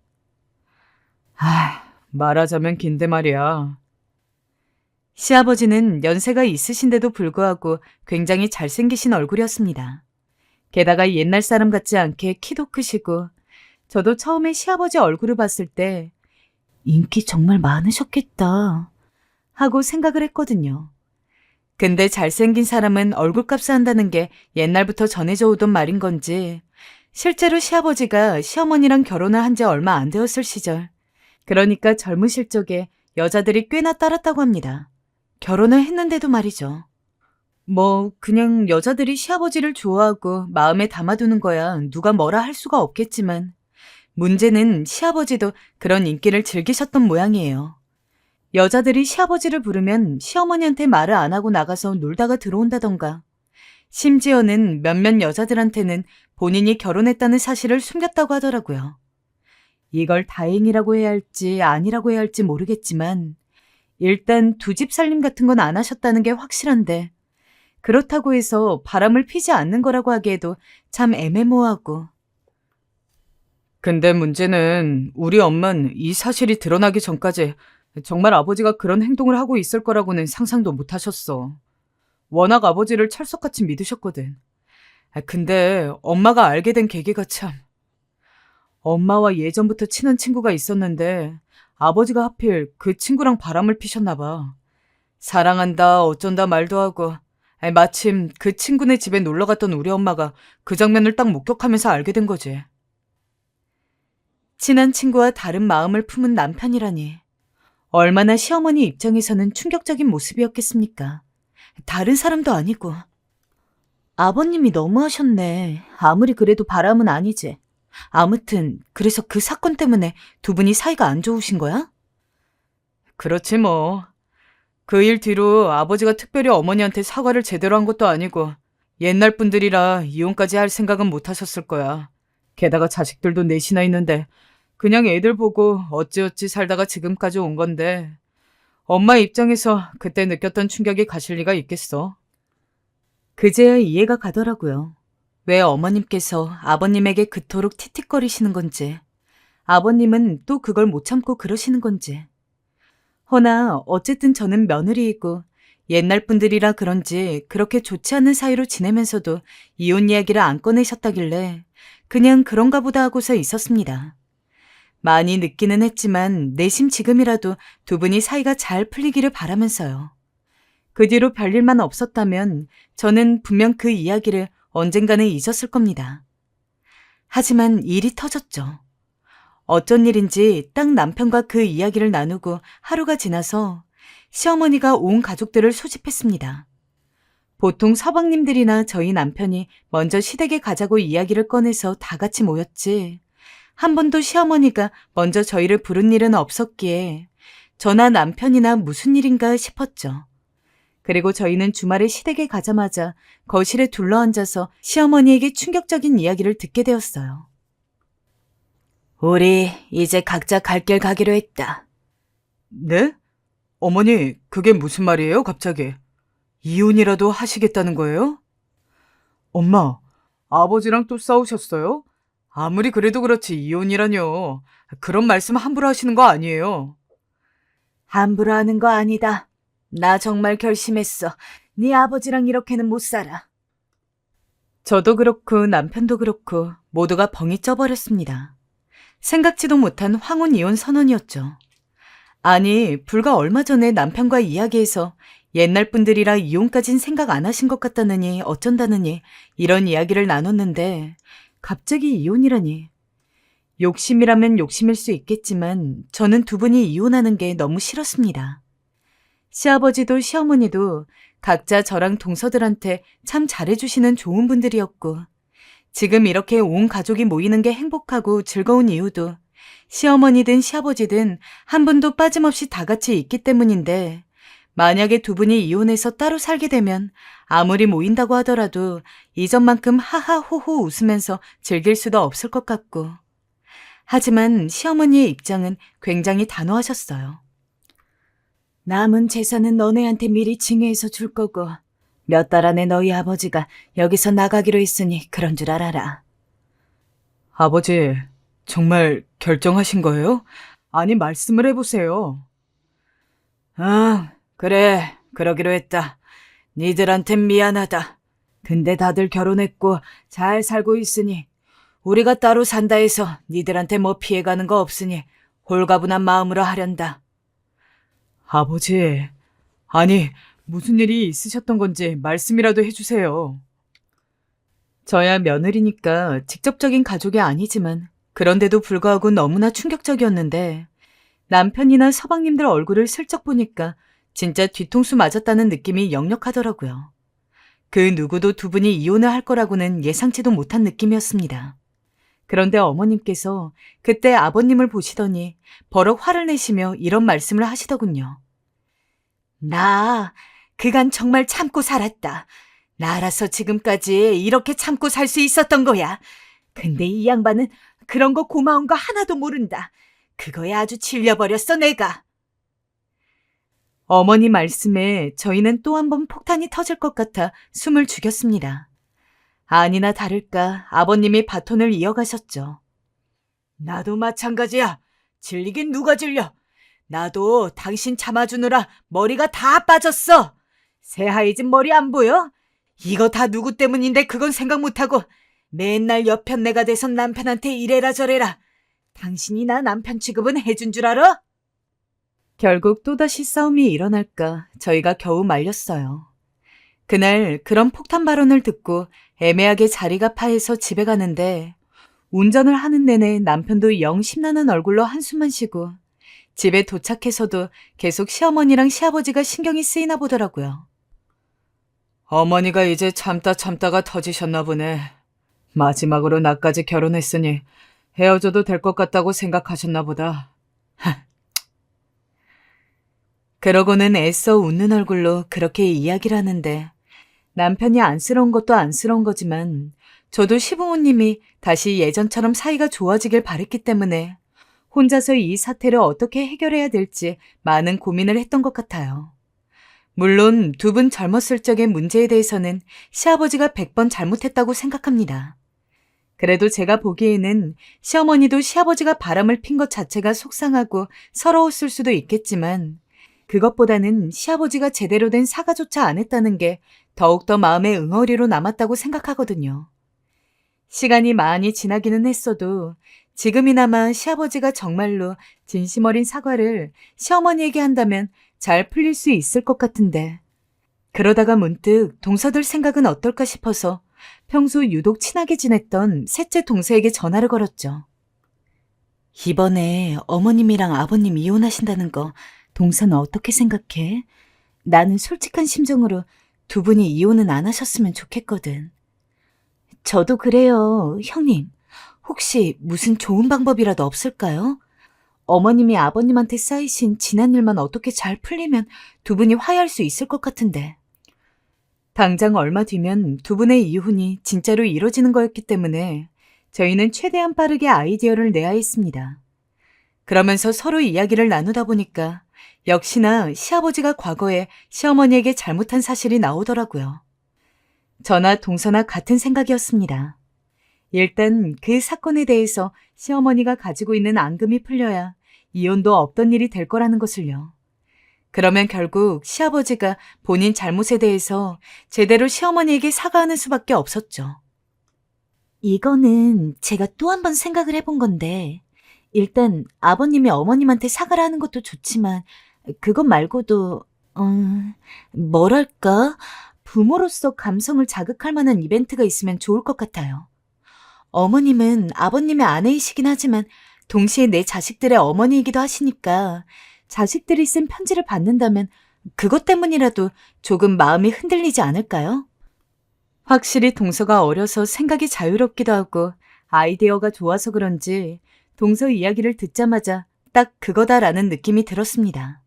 말하자면 긴데 말이야. 시아버지는 연세가 있으신데도 불구하고 굉장히 잘생기신 얼굴이었습니다. 게다가 옛날 사람 같지 않게 키도 크시고, 저도 처음에 시아버지 얼굴을 봤을 때 인기 정말 많으셨겠다 하고 생각을 했거든요. 근데 잘생긴 사람은 얼굴값을 한다는 게 옛날부터 전해져 오던 말인 건지, 실제로 시아버지가 시어머니랑 결혼을 한 지 얼마 안 되었을 시절, 그러니까 젊으실 적에 여자들이 꽤나 따랐다고 합니다. 결혼을 했는데도 말이죠. 그냥 여자들이 시아버지를 좋아하고 마음에 담아두는 거야 누가 뭐라 할 수가 없겠지만, 문제는 시아버지도 그런 인기를 즐기셨던 모양이에요. 여자들이 시아버지를 부르면 시어머니한테 말을 안 하고 나가서 놀다가 들어온다던가, 심지어는 몇몇 여자들한테는 본인이 결혼했다는 사실을 숨겼다고 하더라고요. 이걸 다행이라고 해야 할지 아니라고 해야 할지 모르겠지만, 일단 두 집 살림 같은 건 안 하셨다는 게 확실한데, 그렇다고 해서 바람을 피지 않는 거라고 하기에도 참 애매모호하고. 근데 문제는 우리 엄만 이 사실이 드러나기 전까지 정말 아버지가 그런 행동을 하고 있을 거라고는 상상도 못 하셨어. 워낙 아버지를 철석같이 믿으셨거든. 근데 엄마가 알게 된 계기가 참. 엄마와 예전부터 친한 친구가 있었는데 아버지가 하필 그 친구랑 바람을 피셨나 봐. 사랑한다 어쩐다 말도 하고, 마침 그 친구네 집에 놀러 갔던 우리 엄마가 그 장면을 딱 목격하면서 알게 된 거지. 친한 친구와 다른 마음을 품은 남편이라니. 얼마나 시어머니 입장에서는 충격적인 모습이었겠습니까? 다른 사람도 아니고. 아버님이 너무하셨네. 아무리 그래도 바람은 아니지. 아무튼 그래서 그 사건 때문에 두 분이 사이가 안 좋으신 거야? 그렇지 뭐. 그 일 뒤로 아버지가 특별히 어머니한테 사과를 제대로 한 것도 아니고 옛날 분들이라 이혼까지 할 생각은 못 하셨을 거야. 게다가 자식들도 넷이나 있는데 그냥 애들 보고 어찌어찌 살다가 지금까지 온 건데, 엄마 입장에서 그때 느꼈던 충격이 가실 리가 있겠어. 그제야 이해가 가더라고요. 왜 어머님께서 아버님에게 그토록 틱틱거리시는 건지, 아버님은 또 그걸 못 참고 그러시는 건지. 허나 어쨌든 저는 며느리이고 옛날 분들이라 그런지 그렇게 좋지 않은 사이로 지내면서도 이혼 이야기를 안 꺼내셨다길래 그냥 그런가 보다 하고서 있었습니다. 많이 늦기는 했지만 내심 지금이라도 두 분이 사이가 잘 풀리기를 바라면서요. 그 뒤로 별일만 없었다면 저는 분명 그 이야기를 언젠가는 잊었을 겁니다. 하지만 일이 터졌죠. 어쩐 일인지 딱 남편과 그 이야기를 나누고 하루가 지나서 시어머니가 온 가족들을 소집했습니다. 보통 서방님들이나 저희 남편이 먼저 시댁에 가자고 이야기를 꺼내서 다 같이 모였지, 한 번도 시어머니가 먼저 저희를 부른 일은 없었기에 저나 남편이나 무슨 일인가 싶었죠. 그리고 저희는 주말에 시댁에 가자마자 거실에 둘러앉아서 시어머니에게 충격적인 이야기를 듣게 되었어요. 우리 이제 각자 갈 길 가기로 했다. 네? 어머니, 그게 무슨 말이에요, 갑자기? 이혼이라도 하시겠다는 거예요? 엄마, 아버지랑 또 싸우셨어요? 아무리 그래도 그렇지 이혼이라뇨. 그런 말씀 함부로 하시는 거 아니에요. 함부로 하는 거 아니다. 나 정말 결심했어. 네 아버지랑 이렇게는 못 살아. 저도 그렇고 남편도 그렇고 모두가 벙이 쪄버렸습니다. 생각지도 못한 황혼 이혼 선언이었죠. 아니, 불과 얼마 전에 남편과 이야기해서 옛날 분들이라 이혼까진 생각 안 하신 것 같다느니 어쩐다느니 이런 이야기를 나눴는데 갑자기 이혼이라니. 욕심이라면 욕심일 수 있겠지만 저는 두 분이 이혼하는 게 너무 싫었습니다. 시아버지도 시어머니도 각자 저랑 동서들한테 참 잘해주시는 좋은 분들이었고, 지금 이렇게 온 가족이 모이는 게 행복하고 즐거운 이유도 시어머니든 시아버지든 한 분도 빠짐없이 다 같이 있기 때문인데, 만약에 두 분이 이혼해서 따로 살게 되면 아무리 모인다고 하더라도 이전만큼 하하호호 웃으면서 즐길 수도 없을 것 같고, 하지만 시어머니의 입장은 굉장히 단호하셨어요. 남은 재산은 너네한테 미리 징해해서 줄 거고 몇 달 안에 너희 아버지가 여기서 나가기로 했으니 그런 줄 알아라. 아버지, 정말 결정하신 거예요? 아니, 말씀을 해보세요. 그래, 그러기로 했다. 니들한텐 미안하다. 근데 다들 결혼했고 잘 살고 있으니 우리가 따로 산다 해서 니들한테 뭐 피해가는 거 없으니 홀가분한 마음으로 하련다. 아버지, 아니, 무슨 일이 있으셨던 건지 말씀이라도 해주세요. 저야 며느리니까 직접적인 가족이 아니지만 그런데도 불구하고 너무나 충격적이었는데 남편이나 서방님들 얼굴을 슬쩍 보니까 진짜 뒤통수 맞았다는 느낌이 역력하더라고요. 그 누구도 두 분이 이혼을 할 거라고는 예상치도 못한 느낌이었습니다. 그런데 어머님께서 그때 아버님을 보시더니 버럭 화를 내시며 이런 말씀을 하시더군요. 나 그간 정말 참고 살았다. 나라서 지금까지 이렇게 참고 살 수 있었던 거야. 근데 이 양반은 그런 거 고마운 거 하나도 모른다. 그거에 아주 질려버렸어, 내가. 어머니 말씀에 저희는 또 한 번 폭탄이 터질 것 같아 숨을 죽였습니다. 아니나 다를까 아버님이 바톤을 이어가셨죠. 나도 마찬가지야. 질리긴 누가 질려. 나도 당신 참아주느라 머리가 다 빠졌어. 새하얘진 머리 안 보여? 이거 다 누구 때문인데 그건 생각 못하고 맨날 여편네가 돼서 남편한테 이래라 저래라. 당신이 나 남편 취급은 해준 줄 알아? 결국 또다시 싸움이 일어날까 저희가 겨우 말렸어요. 그날 그런 폭탄 발언을 듣고 애매하게 자리가 파해서 집에 가는데 운전을 하는 내내 남편도 영 심란한 얼굴로 한숨만 쉬고 집에 도착해서도 계속 시어머니랑 시아버지가 신경이 쓰이나 보더라고요. 어머니가 이제 참다가 터지셨나 보네. 마지막으로 나까지 결혼했으니 헤어져도 될 것 같다고 생각하셨나 보다. 그러고는 애써 웃는 얼굴로 그렇게 이야기를 하는데 남편이 안쓰러운 것도 안쓰러운 거지만 저도 시부모님이 다시 예전처럼 사이가 좋아지길 바랬기 때문에 혼자서 이 사태를 어떻게 해결해야 될지 많은 고민을 했던 것 같아요. 물론 두 분 젊었을 적의 문제에 대해서는 시아버지가 100번 잘못했다고 생각합니다. 그래도 제가 보기에는 시어머니도 시아버지가 바람을 핀 것 자체가 속상하고 서러웠을 수도 있겠지만 그것보다는 시아버지가 제대로 된 사과조차 안 했다는 게 더욱더 마음의 응어리로 남았다고 생각하거든요. 시간이 많이 지나기는 했어도 지금이나마 시아버지가 정말로 진심 어린 사과를 시어머니에게 한다면 잘 풀릴 수 있을 것 같은데 그러다가 문득 동서들 생각은 어떨까 싶어서 평소 유독 친하게 지냈던 셋째 동서에게 전화를 걸었죠. 이번에 어머님이랑 아버님 이혼하신다는 거 동서는 어떻게 생각해? 나는 솔직한 심정으로 두 분이 이혼은 안 하셨으면 좋겠거든. 저도 그래요, 형님. 혹시 무슨 좋은 방법이라도 없을까요? 어머님이 아버님한테 쌓이신 지난 일만 어떻게 잘 풀리면 두 분이 화해할 수 있을 것 같은데. 당장 얼마 뒤면 두 분의 이혼이 진짜로 이뤄지는 거였기 때문에 저희는 최대한 빠르게 아이디어를 내야 했습니다. 그러면서 서로 이야기를 나누다 보니까 역시나 시아버지가 과거에 시어머니에게 잘못한 사실이 나오더라고요. 저나 동서나 같은 생각이었습니다. 일단 그 사건에 대해서 시어머니가 가지고 있는 앙금이 풀려야 이혼도 없던 일이 될 거라는 것을요. 그러면 결국 시아버지가 본인 잘못에 대해서 제대로 시어머니에게 사과하는 수밖에 없었죠. 이거는 제가 또 한 번 생각을 해본 건데 일단 아버님이 어머님한테 사과를 하는 것도 좋지만 그것 말고도 뭐랄까 부모로서 감성을 자극할 만한 이벤트가 있으면 좋을 것 같아요. 어머님은 아버님의 아내이시긴 하지만 동시에 내 자식들의 어머니이기도 하시니까 자식들이 쓴 편지를 받는다면 그것 때문이라도 조금 마음이 흔들리지 않을까요? 확실히 동서가 어려서 생각이 자유롭기도 하고 아이디어가 좋아서 그런지 동서 이야기를 듣자마자 딱 그거다라는 느낌이 들었습니다.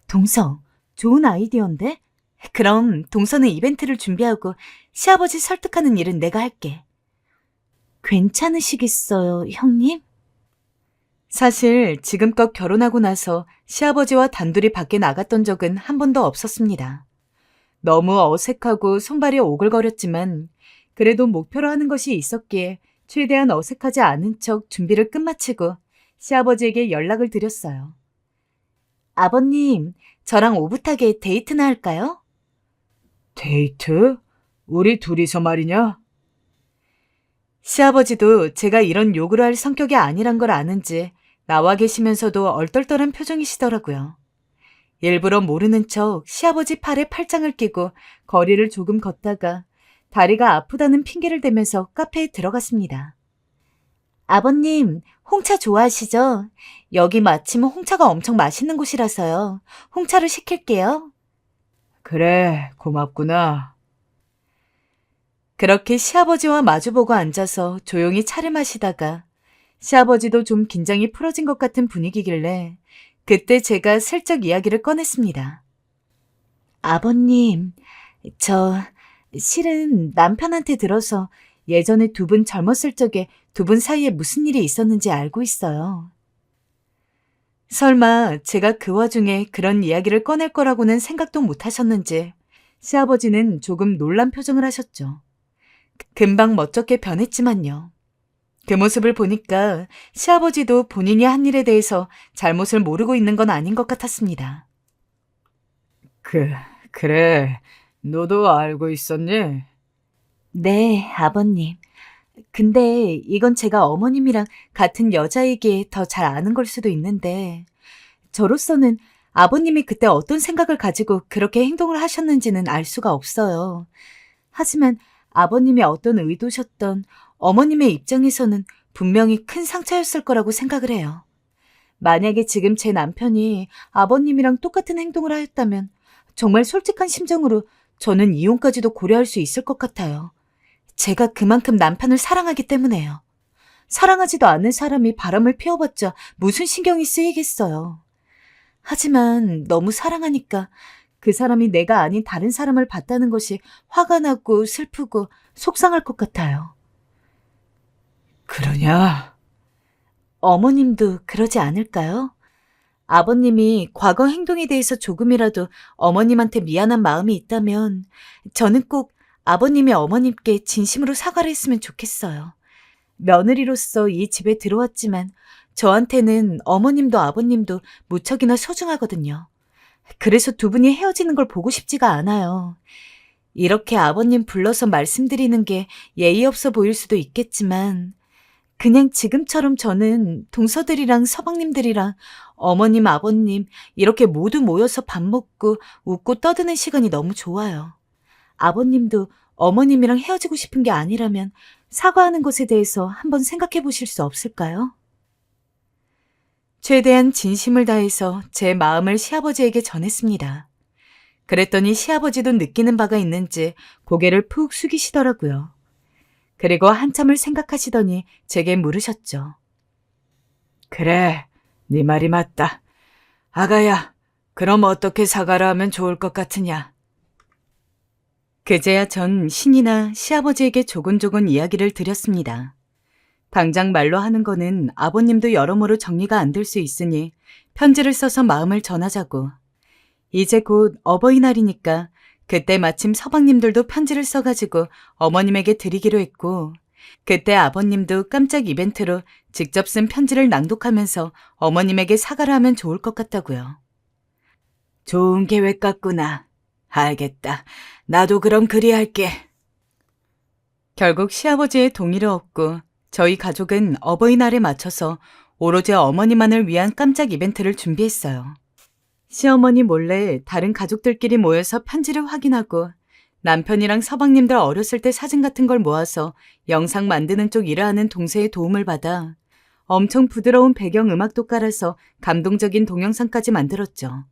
동서, 좋은 아이디어인데? 그럼 동서는 이벤트를 준비하고 시아버지 설득하는 일은 내가 할게. 괜찮으시겠어요, 형님? 사실 지금껏 결혼하고 나서 시아버지와 단둘이 밖에 나갔던 적은 한 번도 없었습니다. 너무 어색하고 손발이 오글거렸지만 그래도 목표로 하는 것이 있었기에 최대한 어색하지 않은 척 준비를 끝마치고 시아버지에게 연락을 드렸어요. 아버님, 저랑 오붓하게 데이트나 할까요? 데이트? 우리 둘이서 말이냐? 시아버지도 제가 이런 요구를 할 성격이 아니란 걸 아는지 나와 계시면서도 얼떨떨한 표정이시더라고요. 일부러 모르는 척 시아버지 팔에 팔짱을 끼고 거리를 조금 걷다가 다리가 아프다는 핑계를 대면서 카페에 들어갔습니다. 아버님, 홍차 좋아하시죠? 여기 마침 홍차가 엄청 맛있는 곳이라서요. 홍차를 시킬게요. 그래, 고맙구나. 그렇게 시아버지와 마주보고 앉아서 조용히 차를 마시다가 시아버지도 좀 긴장이 풀어진 것 같은 분위기길래 그때 제가 슬쩍 이야기를 꺼냈습니다. 아버님, 저 실은 남편한테 들어서 예전에 두 분 젊었을 적에 두 분 사이에 무슨 일이 있었는지 알고 있어요. 설마 제가 그 와중에 그런 이야기를 꺼낼 거라고는 생각도 못 하셨는지 시아버지는 조금 놀란 표정을 하셨죠. 금방 멋쩍게 변했지만요. 그 모습을 보니까 시아버지도 본인이 한 일에 대해서 잘못을 모르고 있는 건 아닌 것 같았습니다. 그래. 너도 알고 있었니? 네, 아버님. 근데 이건 제가 어머님이랑 같은 여자이기에 더 잘 아는 걸 수도 있는데 저로서는 아버님이 그때 어떤 생각을 가지고 그렇게 행동을 하셨는지는 알 수가 없어요. 하지만 아버님이 어떤 의도셨던 어머님의 입장에서는 분명히 큰 상처였을 거라고 생각을 해요. 만약에 지금 제 남편이 아버님이랑 똑같은 행동을 하였다면 정말 솔직한 심정으로 저는 이혼까지도 고려할 수 있을 것 같아요. 제가 그만큼 남편을 사랑하기 때문에요. 사랑하지도 않는 사람이 바람을 피워봤자 무슨 신경이 쓰이겠어요. 하지만 너무 사랑하니까 그 사람이 내가 아닌 다른 사람을 봤다는 것이 화가 나고 슬프고 속상할 것 같아요. 그러냐? 어머님도 그러지 않을까요? 아버님이 과거 행동에 대해서 조금이라도 어머님한테 미안한 마음이 있다면 저는 꼭 아버님이 어머님께 진심으로 사과를 했으면 좋겠어요. 며느리로서 이 집에 들어왔지만 저한테는 어머님도 아버님도 무척이나 소중하거든요. 그래서 두 분이 헤어지는 걸 보고 싶지가 않아요. 이렇게 아버님 불러서 말씀드리는 게 예의 없어 보일 수도 있겠지만 그냥 지금처럼 저는 동서들이랑 서방님들이랑 어머님, 아버님 이렇게 모두 모여서 밥 먹고 웃고 떠드는 시간이 너무 좋아요. 아버님도 어머님이랑 헤어지고 싶은 게 아니라면 사과하는 것에 대해서 한번 생각해 보실 수 없을까요? 최대한 진심을 다해서 제 마음을 시아버지에게 전했습니다. 그랬더니 시아버지도 느끼는 바가 있는지 고개를 푹 숙이시더라고요. 그리고 한참을 생각하시더니 제게 물으셨죠. 그래, 네 말이 맞다. 아가야, 그럼 어떻게 사과를 하면 좋을 것 같으냐? 그제야 전 신이나 시아버지에게 조곤조곤 이야기를 드렸습니다. 당장 말로 하는 거는 아버님도 여러모로 정리가 안 될 수 있으니 편지를 써서 마음을 전하자고. 이제 곧 어버이날이니까 그때 마침 서방님들도 편지를 써가지고 어머님에게 드리기로 했고 그때 아버님도 깜짝 이벤트로 직접 쓴 편지를 낭독하면서 어머님에게 사과를 하면 좋을 것 같다고요. 좋은 계획 같구나. 알겠다. 나도 그럼 그리할게. 결국 시아버지의 동의를 얻고 저희 가족은 어버이날에 맞춰서 오로지 어머니만을 위한 깜짝 이벤트를 준비했어요. 시어머니 몰래 다른 가족들끼리 모여서 편지를 확인하고 남편이랑 서방님들 어렸을 때 사진 같은 걸 모아서 영상 만드는 쪽 일을 하는 동생의 도움을 받아 엄청 부드러운 배경 음악도 깔아서 감동적인 동영상까지 만들었죠.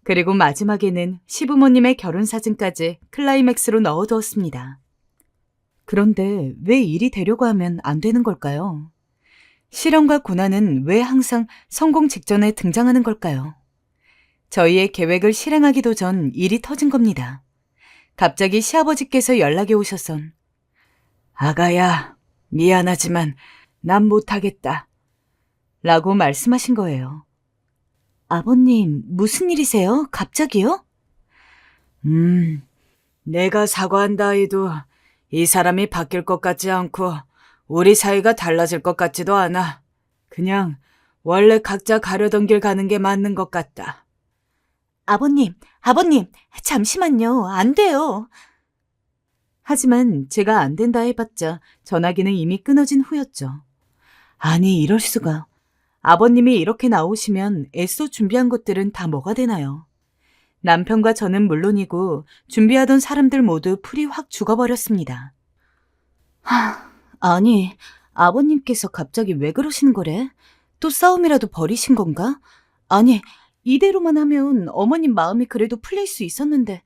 그리고 마지막에는 시부모님의 결혼 사진까지 클라이맥스로 넣어두었습니다. 그런데 왜 일이 되려고 하면 안 되는 걸까요? 시련과 고난은 왜 항상 성공 직전에 등장하는 걸까요? 저희의 계획을 실행하기도 전 일이 터진 겁니다. 갑자기 시아버지께서 연락이 오셔선 아가야, 미안하지만 난 못하겠다. 라고 말씀하신 거예요. 아버님, 무슨 일이세요? 갑자기요? 내가 사과한다 해도 이 사람이 바뀔 것 같지 않고 우리 사이가 달라질 것 같지도 않아. 그냥 원래 각자 가려던 길 가는 게 맞는 것 같다. 아버님, 잠시만요. 안 돼요. 하지만 제가 안 된다 해봤자 전화기는 이미 끊어진 후였죠. 아니, 이럴 수가. 아버님이 이렇게 나오시면 애써 준비한 것들은 다 뭐가 되나요? 남편과 저는 물론이고 준비하던 사람들 모두 풀이 확 죽어버렸습니다. 아니, 아버님께서 갑자기 왜 그러시는 거래? 또 싸움이라도 벌이신 건가? 아니, 이대로만 하면 어머님 마음이 그래도 풀릴 수 있었는데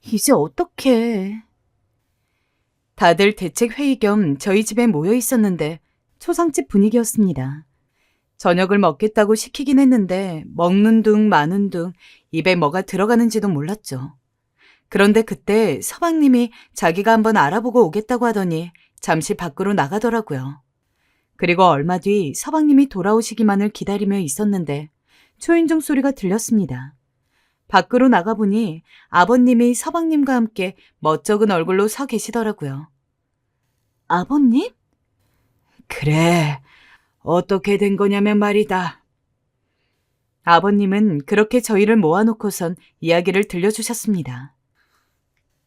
이제 어떡해. 다들 대책 회의 겸 저희 집에 모여 있었는데 초상집 분위기였습니다. 저녁을 먹겠다고 시키긴 했는데 먹는 둥 마는 둥 입에 뭐가 들어가는지도 몰랐죠. 그런데 그때 서방님이 자기가 한번 알아보고 오겠다고 하더니 잠시 밖으로 나가더라고요. 그리고 얼마 뒤 서방님이 돌아오시기만을 기다리며 있었는데 초인종 소리가 들렸습니다. 밖으로 나가보니 아버님이 서방님과 함께 멋쩍은 얼굴로 서 계시더라고요. 아버님? 그래, 어떻게 된 거냐면 말이다. 아버님은 그렇게 저희를 모아놓고선 이야기를 들려주셨습니다.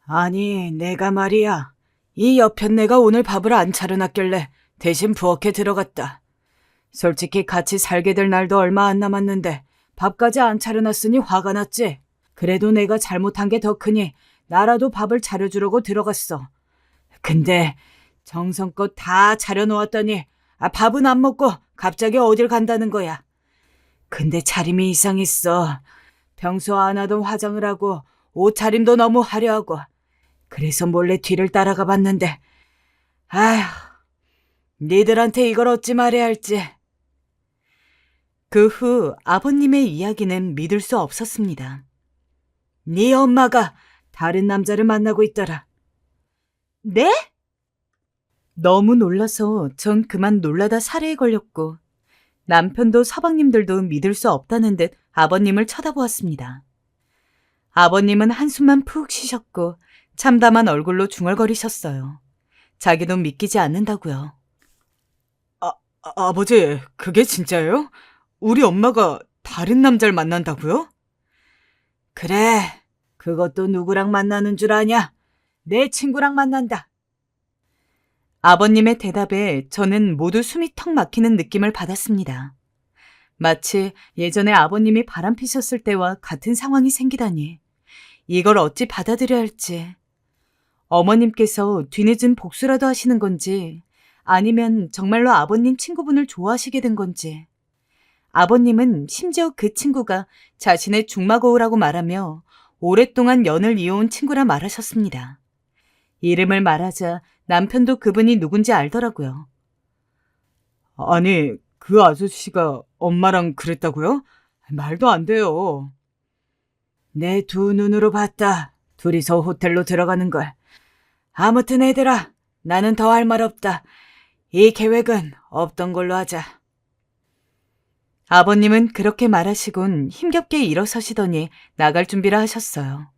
아니, 내가 말이야. 이 여편네가 오늘 밥을 안 차려놨길래 대신 부엌에 들어갔다. 솔직히 같이 살게 될 날도 얼마 안 남았는데 밥까지 안 차려놨으니 화가 났지. 그래도 내가 잘못한 게 더 크니 나라도 밥을 차려주려고 들어갔어. 근데 정성껏 다 차려놓았더니 밥은 안 먹고 갑자기 어딜 간다는 거야. 근데 차림이 이상했어. 평소 안 하던 화장을 하고 옷차림도 너무 화려하고. 그래서 몰래 뒤를 따라가 봤는데 아휴, 니들한테 이걸 어찌 말해야 할지. 그 후 아버님의 이야기는 믿을 수 없었습니다. 네 엄마가 다른 남자를 만나고 있더라. 네? 너무 놀라서 전 그만 놀라다 살해에 걸렸고 남편도 서방님들도 믿을 수 없다는 듯 아버님을 쳐다보았습니다. 아버님은 한숨만 푹 쉬셨고 참담한 얼굴로 중얼거리셨어요. 자기도 믿기지 않는다고요. 아버지, 그게 진짜예요? 우리 엄마가 다른 남자를 만난다고요? 그래, 그것도 누구랑 만나는 줄 아냐? 내 친구랑 만난다. 아버님의 대답에 저는 모두 숨이 턱 막히는 느낌을 받았습니다. 마치 예전에 아버님이 바람피셨을 때와 같은 상황이 생기다니. 이걸 어찌 받아들여야 할지. 어머님께서 뒤늦은 복수라도 하시는 건지 아니면 정말로 아버님 친구분을 좋아하시게 된 건지. 아버님은 심지어 그 친구가 자신의 중마고우라고 말하며 오랫동안 연을 이어온 친구라 말하셨습니다. 이름을 말하자 남편도 그분이 누군지 알더라고요. 아니, 그 아저씨가 엄마랑 그랬다고요? 말도 안 돼요. 내 두 눈으로 봤다. 둘이서 호텔로 들어가는 걸. 아무튼 애들아, 나는 더 할 말 없다. 이 계획은 없던 걸로 하자. 아버님은 그렇게 말하시곤 힘겹게 일어서시더니 나갈 준비를 하셨어요.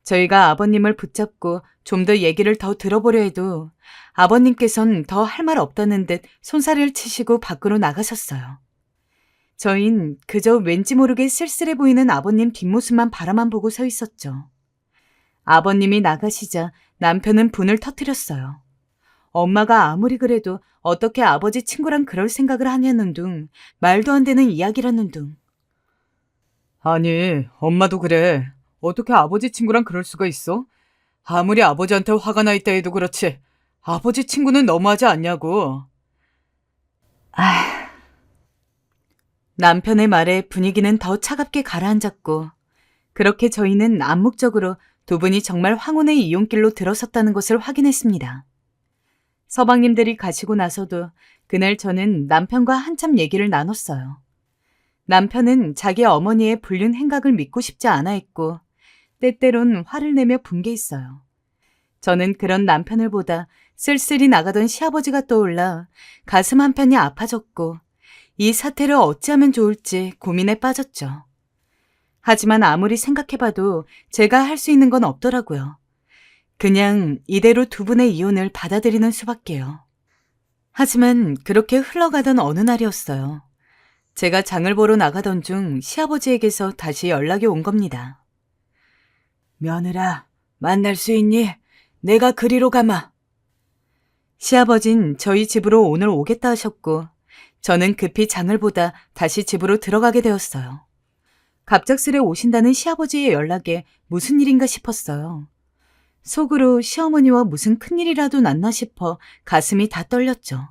저희가 아버님을 붙잡고 좀 더 얘기를 더 들어보려 해도 아버님께선 더 할 말 없다는 듯 손사래를 치시고 밖으로 나가셨어요. 저흰 그저 왠지 모르게 쓸쓸해 보이는 아버님 뒷모습만 바라만 보고 서 있었죠. 아버님이 나가시자 남편은 분을 터뜨렸어요. 엄마가 아무리 그래도 어떻게 아버지 친구랑 그럴 생각을 하냐는 둥, 말도 안 되는 이야기라는 둥. 아니, 엄마도 그래. 어떻게 아버지 친구랑 그럴 수가 있어? 아무리 아버지한테 화가 나 있다 해도 그렇지. 아버지 친구는 너무하지 않냐고. 남편의 말에 분위기는 더 차갑게 가라앉았고 그렇게 저희는 암묵적으로 두 분이 정말 황혼의 이용길로 들어섰다는 것을 확인했습니다. 서방님들이 가시고 나서도 그날 저는 남편과 한참 얘기를 나눴어요. 남편은 자기 어머니의 불륜 행각을 믿고 싶지 않아 했고 때때론 화를 내며 분개했어요. 저는 그런 남편을 보다 쓸쓸히 나가던 시아버지가 떠올라 가슴 한편이 아파졌고 이 사태를 어찌하면 좋을지 고민에 빠졌죠. 하지만 아무리 생각해봐도 제가 할 수 있는 건 없더라고요. 그냥 이대로 두 분의 이혼을 받아들이는 수밖에요. 하지만 그렇게 흘러가던 어느 날이었어요. 제가 장을 보러 나가던 중 시아버지에게서 다시 연락이 온 겁니다. 며느라, 만날 수 있니? 내가 그리로 가마. 시아버진 저희 집으로 오늘 오겠다 하셨고 저는 급히 장을 보다 다시 집으로 들어가게 되었어요. 갑작스레 오신다는 시아버지의 연락에 무슨 일인가 싶었어요. 속으로 시어머니와 무슨 큰일이라도 났나 싶어 가슴이 다 떨렸죠.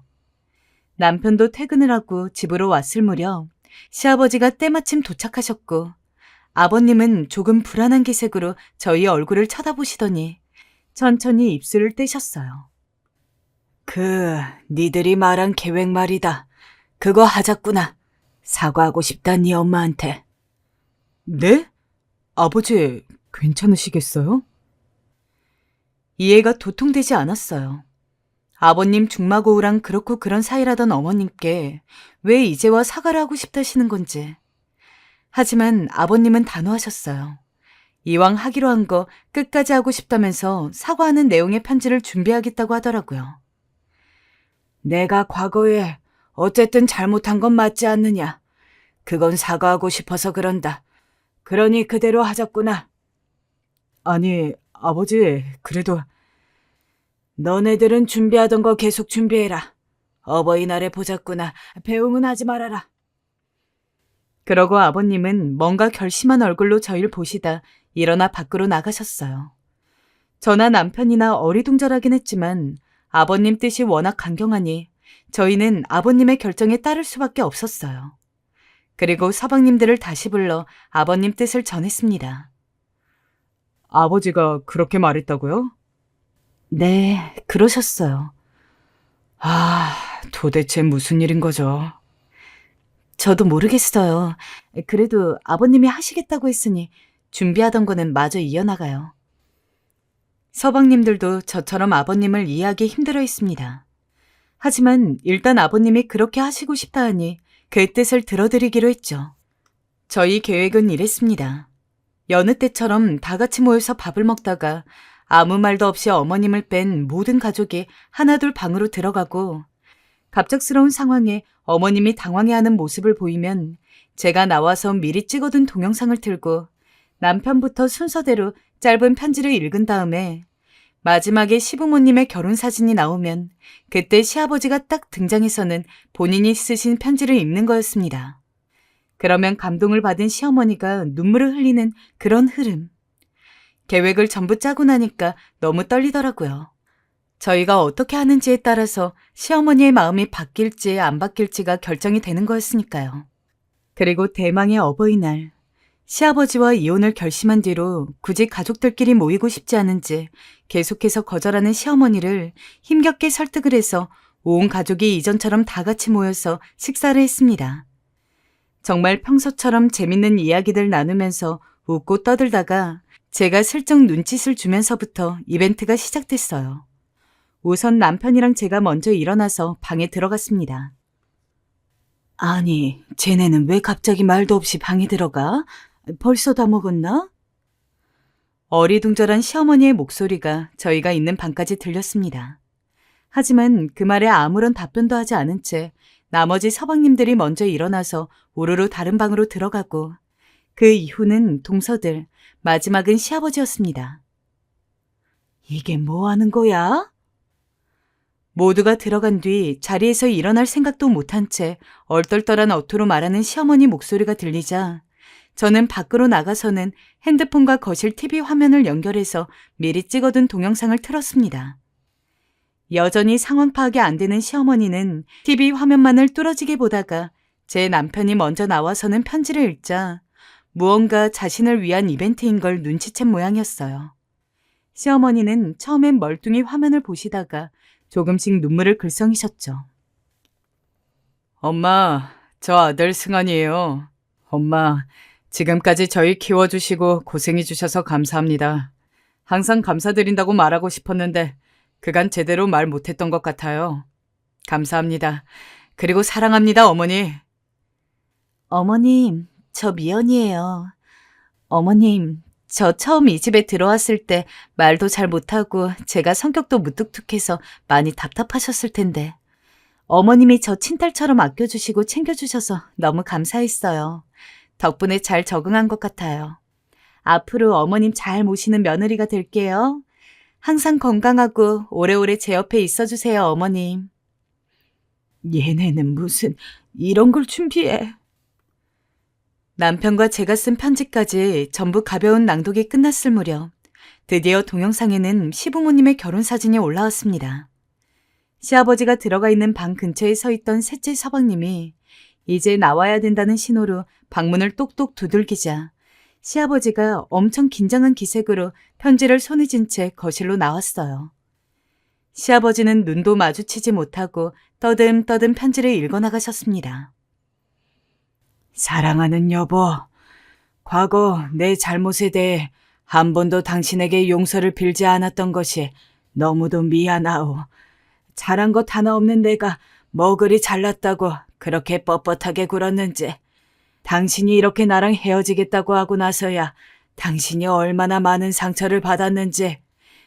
남편도 퇴근을 하고 집으로 왔을 무렵 시아버지가 때마침 도착하셨고 아버님은 조금 불안한 기색으로 저희 얼굴을 쳐다보시더니 천천히 입술을 떼셨어요. 니들이 말한 계획 말이다. 그거 하자꾸나. 사과하고 싶다, 네 엄마한테. 네? 아버지, 괜찮으시겠어요? 이해가 도통되지 않았어요. 아버님 중마고우랑 그렇고 그런 사이라던 어머님께 왜 이제와 사과를 하고 싶다시는 건지. 하지만 아버님은 단호하셨어요. 이왕 하기로 한 거 끝까지 하고 싶다면서 사과하는 내용의 편지를 준비하겠다고 하더라고요. 내가 과거에 어쨌든 잘못한 건 맞지 않느냐. 그건 사과하고 싶어서 그런다. 그러니 그대로 하자꾸나. 아니, 아버지, 그래도 너네들은 준비하던 거 계속 준비해라. 어버이날에 보자꾸나. 배웅은 하지 말아라. 그러고 아버님은 뭔가 결심한 얼굴로 저희를 보시다 일어나 밖으로 나가셨어요. 저나 남편이나 어리둥절하긴 했지만 아버님 뜻이 워낙 강경하니 저희는 아버님의 결정에 따를 수밖에 없었어요. 그리고 서방님들을 다시 불러 아버님 뜻을 전했습니다. 아버지가 그렇게 말했다고요? 네, 그러셨어요. 도대체 무슨 일인 거죠? 저도 모르겠어요. 그래도 아버님이 하시겠다고 했으니 준비하던 거는 마저 이어나가요. 서방님들도 저처럼 아버님을 이해하기 힘들어 했습니다. 하지만 일단 아버님이 그렇게 하시고 싶다 하니 그 뜻을 들어드리기로 했죠. 저희 계획은 이랬습니다. 여느 때처럼 다 같이 모여서 밥을 먹다가 아무 말도 없이 어머님을 뺀 모든 가족이 하나둘 방으로 들어가고 갑작스러운 상황에 어머님이 당황해하는 모습을 보이면 제가 나와서 미리 찍어둔 동영상을 틀고 남편부터 순서대로 짧은 편지를 읽은 다음에 마지막에 시부모님의 결혼 사진이 나오면 그때 시아버지가 딱 등장해서는 본인이 쓰신 편지를 읽는 거였습니다. 그러면 감동을 받은 시어머니가 눈물을 흘리는 그런 흐름. 계획을 전부 짜고 나니까 너무 떨리더라고요. 저희가 어떻게 하는지에 따라서 시어머니의 마음이 바뀔지 안 바뀔지가 결정이 되는 거였으니까요. 그리고 대망의 어버이날. 시아버지와 이혼을 결심한 뒤로 굳이 가족들끼리 모이고 싶지 않은지 계속해서 거절하는 시어머니를 힘겹게 설득을 해서 온 가족이 이전처럼 다 같이 모여서 식사를 했습니다. 정말 평소처럼 재밌는 이야기들 나누면서 웃고 떠들다가 제가 슬쩍 눈짓을 주면서부터 이벤트가 시작됐어요. 우선 남편이랑 제가 먼저 일어나서 방에 들어갔습니다. 아니, 쟤네는 왜 갑자기 말도 없이 방에 들어가? 벌써 다 먹었나? 어리둥절한 시어머니의 목소리가 저희가 있는 방까지 들렸습니다. 하지만 그 말에 아무런 답변도 하지 않은 채 나머지 서방님들이 먼저 일어나서 우르르 다른 방으로 들어가고 그 이후는 동서들, 마지막은 시아버지였습니다. 이게 뭐 하는 거야? 모두가 들어간 뒤 자리에서 일어날 생각도 못한 채 얼떨떨한 어투로 말하는 시어머니 목소리가 들리자 저는 밖으로 나가서는 핸드폰과 거실 TV 화면을 연결해서 미리 찍어둔 동영상을 틀었습니다. 여전히 상황 파악이 안 되는 시어머니는 TV 화면만을 뚫어지게 보다가 제 남편이 먼저 나와서는 편지를 읽자 무언가 자신을 위한 이벤트인 걸 눈치챈 모양이었어요. 시어머니는 처음엔 멀뚱히 화면을 보시다가 조금씩 눈물을 글썽이셨죠. 엄마, 저 아들 승환이에요. 엄마, 지금까지 저희 키워주시고 고생해주셔서 감사합니다. 항상 감사드린다고 말하고 싶었는데 그간 제대로 말 못했던 것 같아요. 감사합니다. 그리고 사랑합니다, 어머니. 어머님, 저 미연이에요. 어머님, 저 처음 이 집에 들어왔을 때 말도 잘 못하고 제가 성격도 무뚝뚝해서 많이 답답하셨을 텐데 어머님이 저 친딸처럼 아껴주시고 챙겨주셔서 너무 감사했어요. 덕분에 잘 적응한 것 같아요. 앞으로 어머님 잘 모시는 며느리가 될게요. 항상 건강하고 오래오래 제 옆에 있어주세요, 어머님. 얘네는 무슨 이런 걸 준비해. 남편과 제가 쓴 편지까지 전부 가벼운 낭독이 끝났을 무렵 드디어 동영상에는 시부모님의 결혼 사진이 올라왔습니다. 시아버지가 들어가 있는 방 근처에 서 있던 셋째 서방님이 이제 나와야 된다는 신호로 방문을 똑똑 두들기자 시아버지가 엄청 긴장한 기색으로 편지를 손에 쥔 채 거실로 나왔어요. 시아버지는 눈도 마주치지 못하고 떠듬떠듬 편지를 읽어나가셨습니다. 사랑하는 여보, 과거 내 잘못에 대해 한 번도 당신에게 용서를 빌지 않았던 것이 너무도 미안하오. 잘한 것 하나 없는 내가 뭐 그리 잘났다고 그렇게 뻣뻣하게 굴었는지. 당신이 이렇게 나랑 헤어지겠다고 하고 나서야 당신이 얼마나 많은 상처를 받았는지,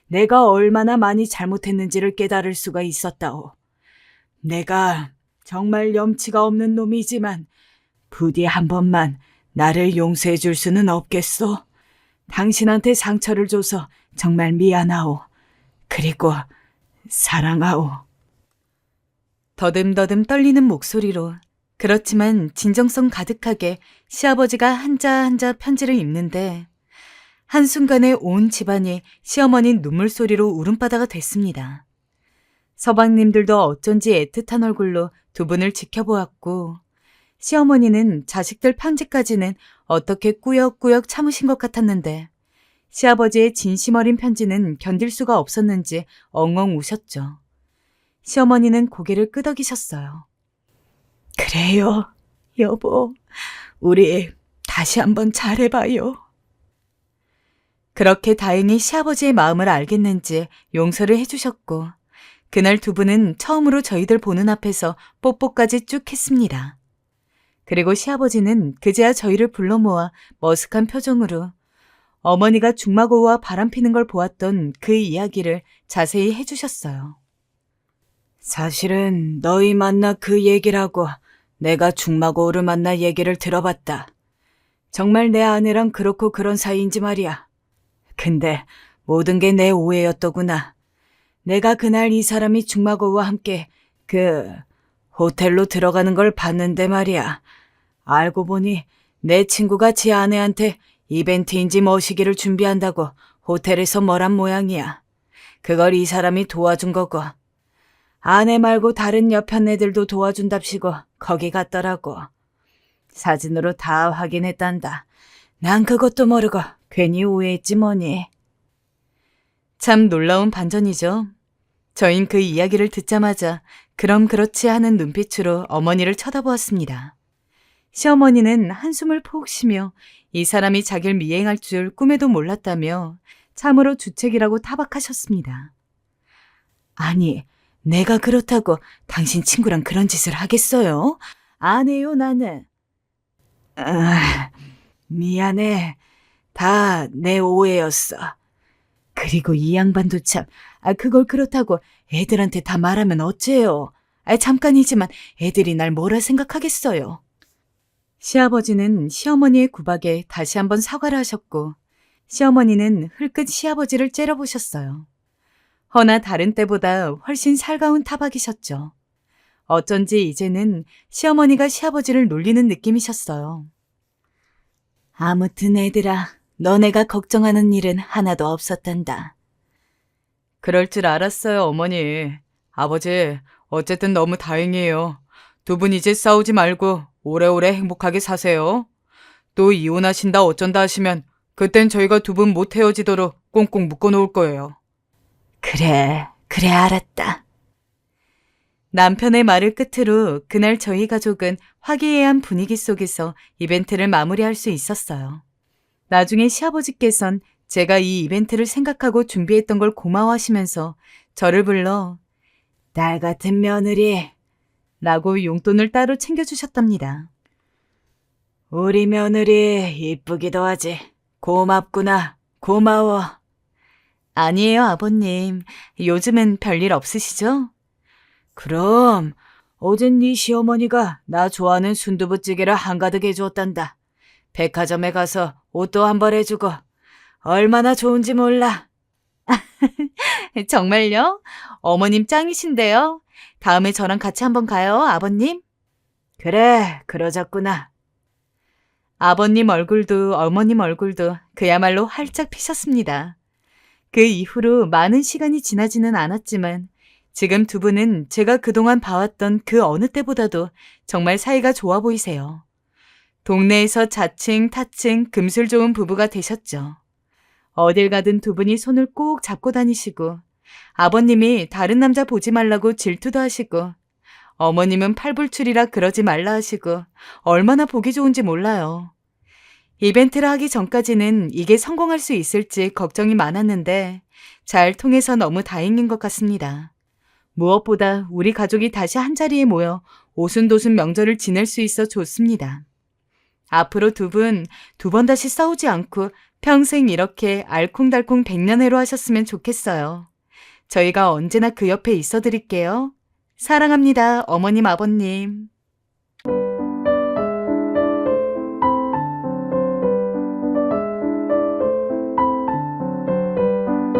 내가 얼마나 많이 잘못했는지를 깨달을 수가 있었다오. 내가 정말 염치가 없는 놈이지만 부디 한 번만 나를 용서해 줄 수는 없겠소? 당신한테 상처를 줘서 정말 미안하오. 그리고 사랑하오. 더듬더듬 떨리는 목소리로 그렇지만 진정성 가득하게 시아버지가 한자 한자 편지를 읽는데 한순간에 온 집안이 시어머니 눈물소리로 울음바다가 됐습니다. 서방님들도 어쩐지 애틋한 얼굴로 두 분을 지켜보았고 시어머니는 자식들 편지까지는 어떻게 꾸역꾸역 참으신 것 같았는데 시아버지의 진심 어린 편지는 견딜 수가 없었는지 엉엉 우셨죠. 시어머니는 고개를 끄덕이셨어요. 그래요, 여보. 우리 다시 한번 잘해봐요. 그렇게 다행히 시아버지의 마음을 알겠는지 용서를 해주셨고 그날 두 분은 처음으로 저희들 보는 앞에서 뽀뽀까지 쭉 했습니다. 그리고 시아버지는 그제야 저희를 불러 모아 머쓱한 표정으로 어머니가 중마고우와 바람피는 걸 보았던 그 이야기를 자세히 해주셨어요. 사실은 너희 만나 그 얘기라고 내가 중마고우를 만나 얘기를 들어봤다. 정말 내 아내랑 그렇고 그런 사이인지 말이야. 근데 모든 게 내 오해였더구나. 내가 그날 이 사람이 중마고우와 함께 호텔로 들어가는 걸 봤는데 말이야. 알고 보니 내 친구가 지 아내한테 이벤트인지 머시기를 준비한다고 호텔에서 뭐란 모양이야. 그걸 이 사람이 도와준 거고. 아내 말고 다른 옆편 애들도 도와준답시고 거기 갔더라고. 사진으로 다 확인했단다. 난 그것도 모르고 괜히 오해했지 뭐니. 참 놀라운 반전이죠. 저흰 그 이야기를 듣자마자 그럼 그렇지 하는 눈빛으로 어머니를 쳐다보았습니다. 시어머니는 한숨을 푹 쉬며 이 사람이 자기를 미행할 줄 꿈에도 몰랐다며 참으로 주책이라고 타박하셨습니다. 아니, 내가 그렇다고 당신 친구랑 그런 짓을 하겠어요? 안 해요, 나는. 미안해. 다 내 오해였어. 그리고 이 양반도 참, 그걸 그렇다고 애들한테 다 말하면 어째요? 잠깐이지만 애들이 날 뭐라 생각하겠어요? 시아버지는 시어머니의 구박에 다시 한번 사과를 하셨고 시어머니는 흘끗 시아버지를 째려보셨어요. 허나 다른 때보다 훨씬 살가운 타박이셨죠. 어쩐지 이제는 시어머니가 시아버지를 놀리는 느낌이셨어요. 아무튼 애들아, 너네가 걱정하는 일은 하나도 없었단다. 그럴 줄 알았어요, 어머니. 아버지, 어쨌든 너무 다행이에요. 두 분 이제 싸우지 말고 오래오래 행복하게 사세요. 또 이혼하신다 어쩐다 하시면 그땐 저희가 두 분 못 헤어지도록 꽁꽁 묶어놓을 거예요. 그래 알았다. 남편의 말을 끝으로 그날 저희 가족은 화기애애한 분위기 속에서 이벤트를 마무리할 수 있었어요. 나중에 시아버지께선 제가 이 이벤트를 생각하고 준비했던 걸 고마워하시면서 저를 불러 딸 같은 며느리 라고 용돈을 따로 챙겨주셨답니다. 우리 며느리 이쁘기도 하지. 고맙구나. 고마워. 아니에요, 아버님. 요즘은 별일 없으시죠? 그럼 어젠 네 시어머니가 나 좋아하는 순두부찌개를 한가득 해주었단다. 백화점에 가서 옷도 한 벌 해주고 얼마나 좋은지 몰라. 정말요? 어머님 짱이신데요? 다음에 저랑 같이 한번 가요, 아버님? 그래, 그러자꾸나. 아버님 얼굴도 어머님 얼굴도 그야말로 활짝 피셨습니다. 그 이후로 많은 시간이 지나지는 않았지만 지금 두 분은 제가 그동안 봐왔던 그 어느 때보다도 정말 사이가 좋아 보이세요. 동네에서 자칭 타칭 금술 좋은 부부가 되셨죠. 어딜 가든 두 분이 손을 꼭 잡고 다니시고 아버님이 다른 남자 보지 말라고 질투도 하시고 어머님은 팔불출이라 그러지 말라 하시고 얼마나 보기 좋은지 몰라요. 이벤트를 하기 전까지는 이게 성공할 수 있을지 걱정이 많았는데 잘 통해서 너무 다행인 것 같습니다. 무엇보다 우리 가족이 다시 한자리에 모여 오순도순 명절을 지낼 수 있어 좋습니다. 앞으로 두 분 두 번 다시 싸우지 않고 평생 이렇게 알콩달콩 백년해로 하셨으면 좋겠어요. 저희가 언제나 그 옆에 있어 드릴게요. 사랑합니다, 어머님, 아버님.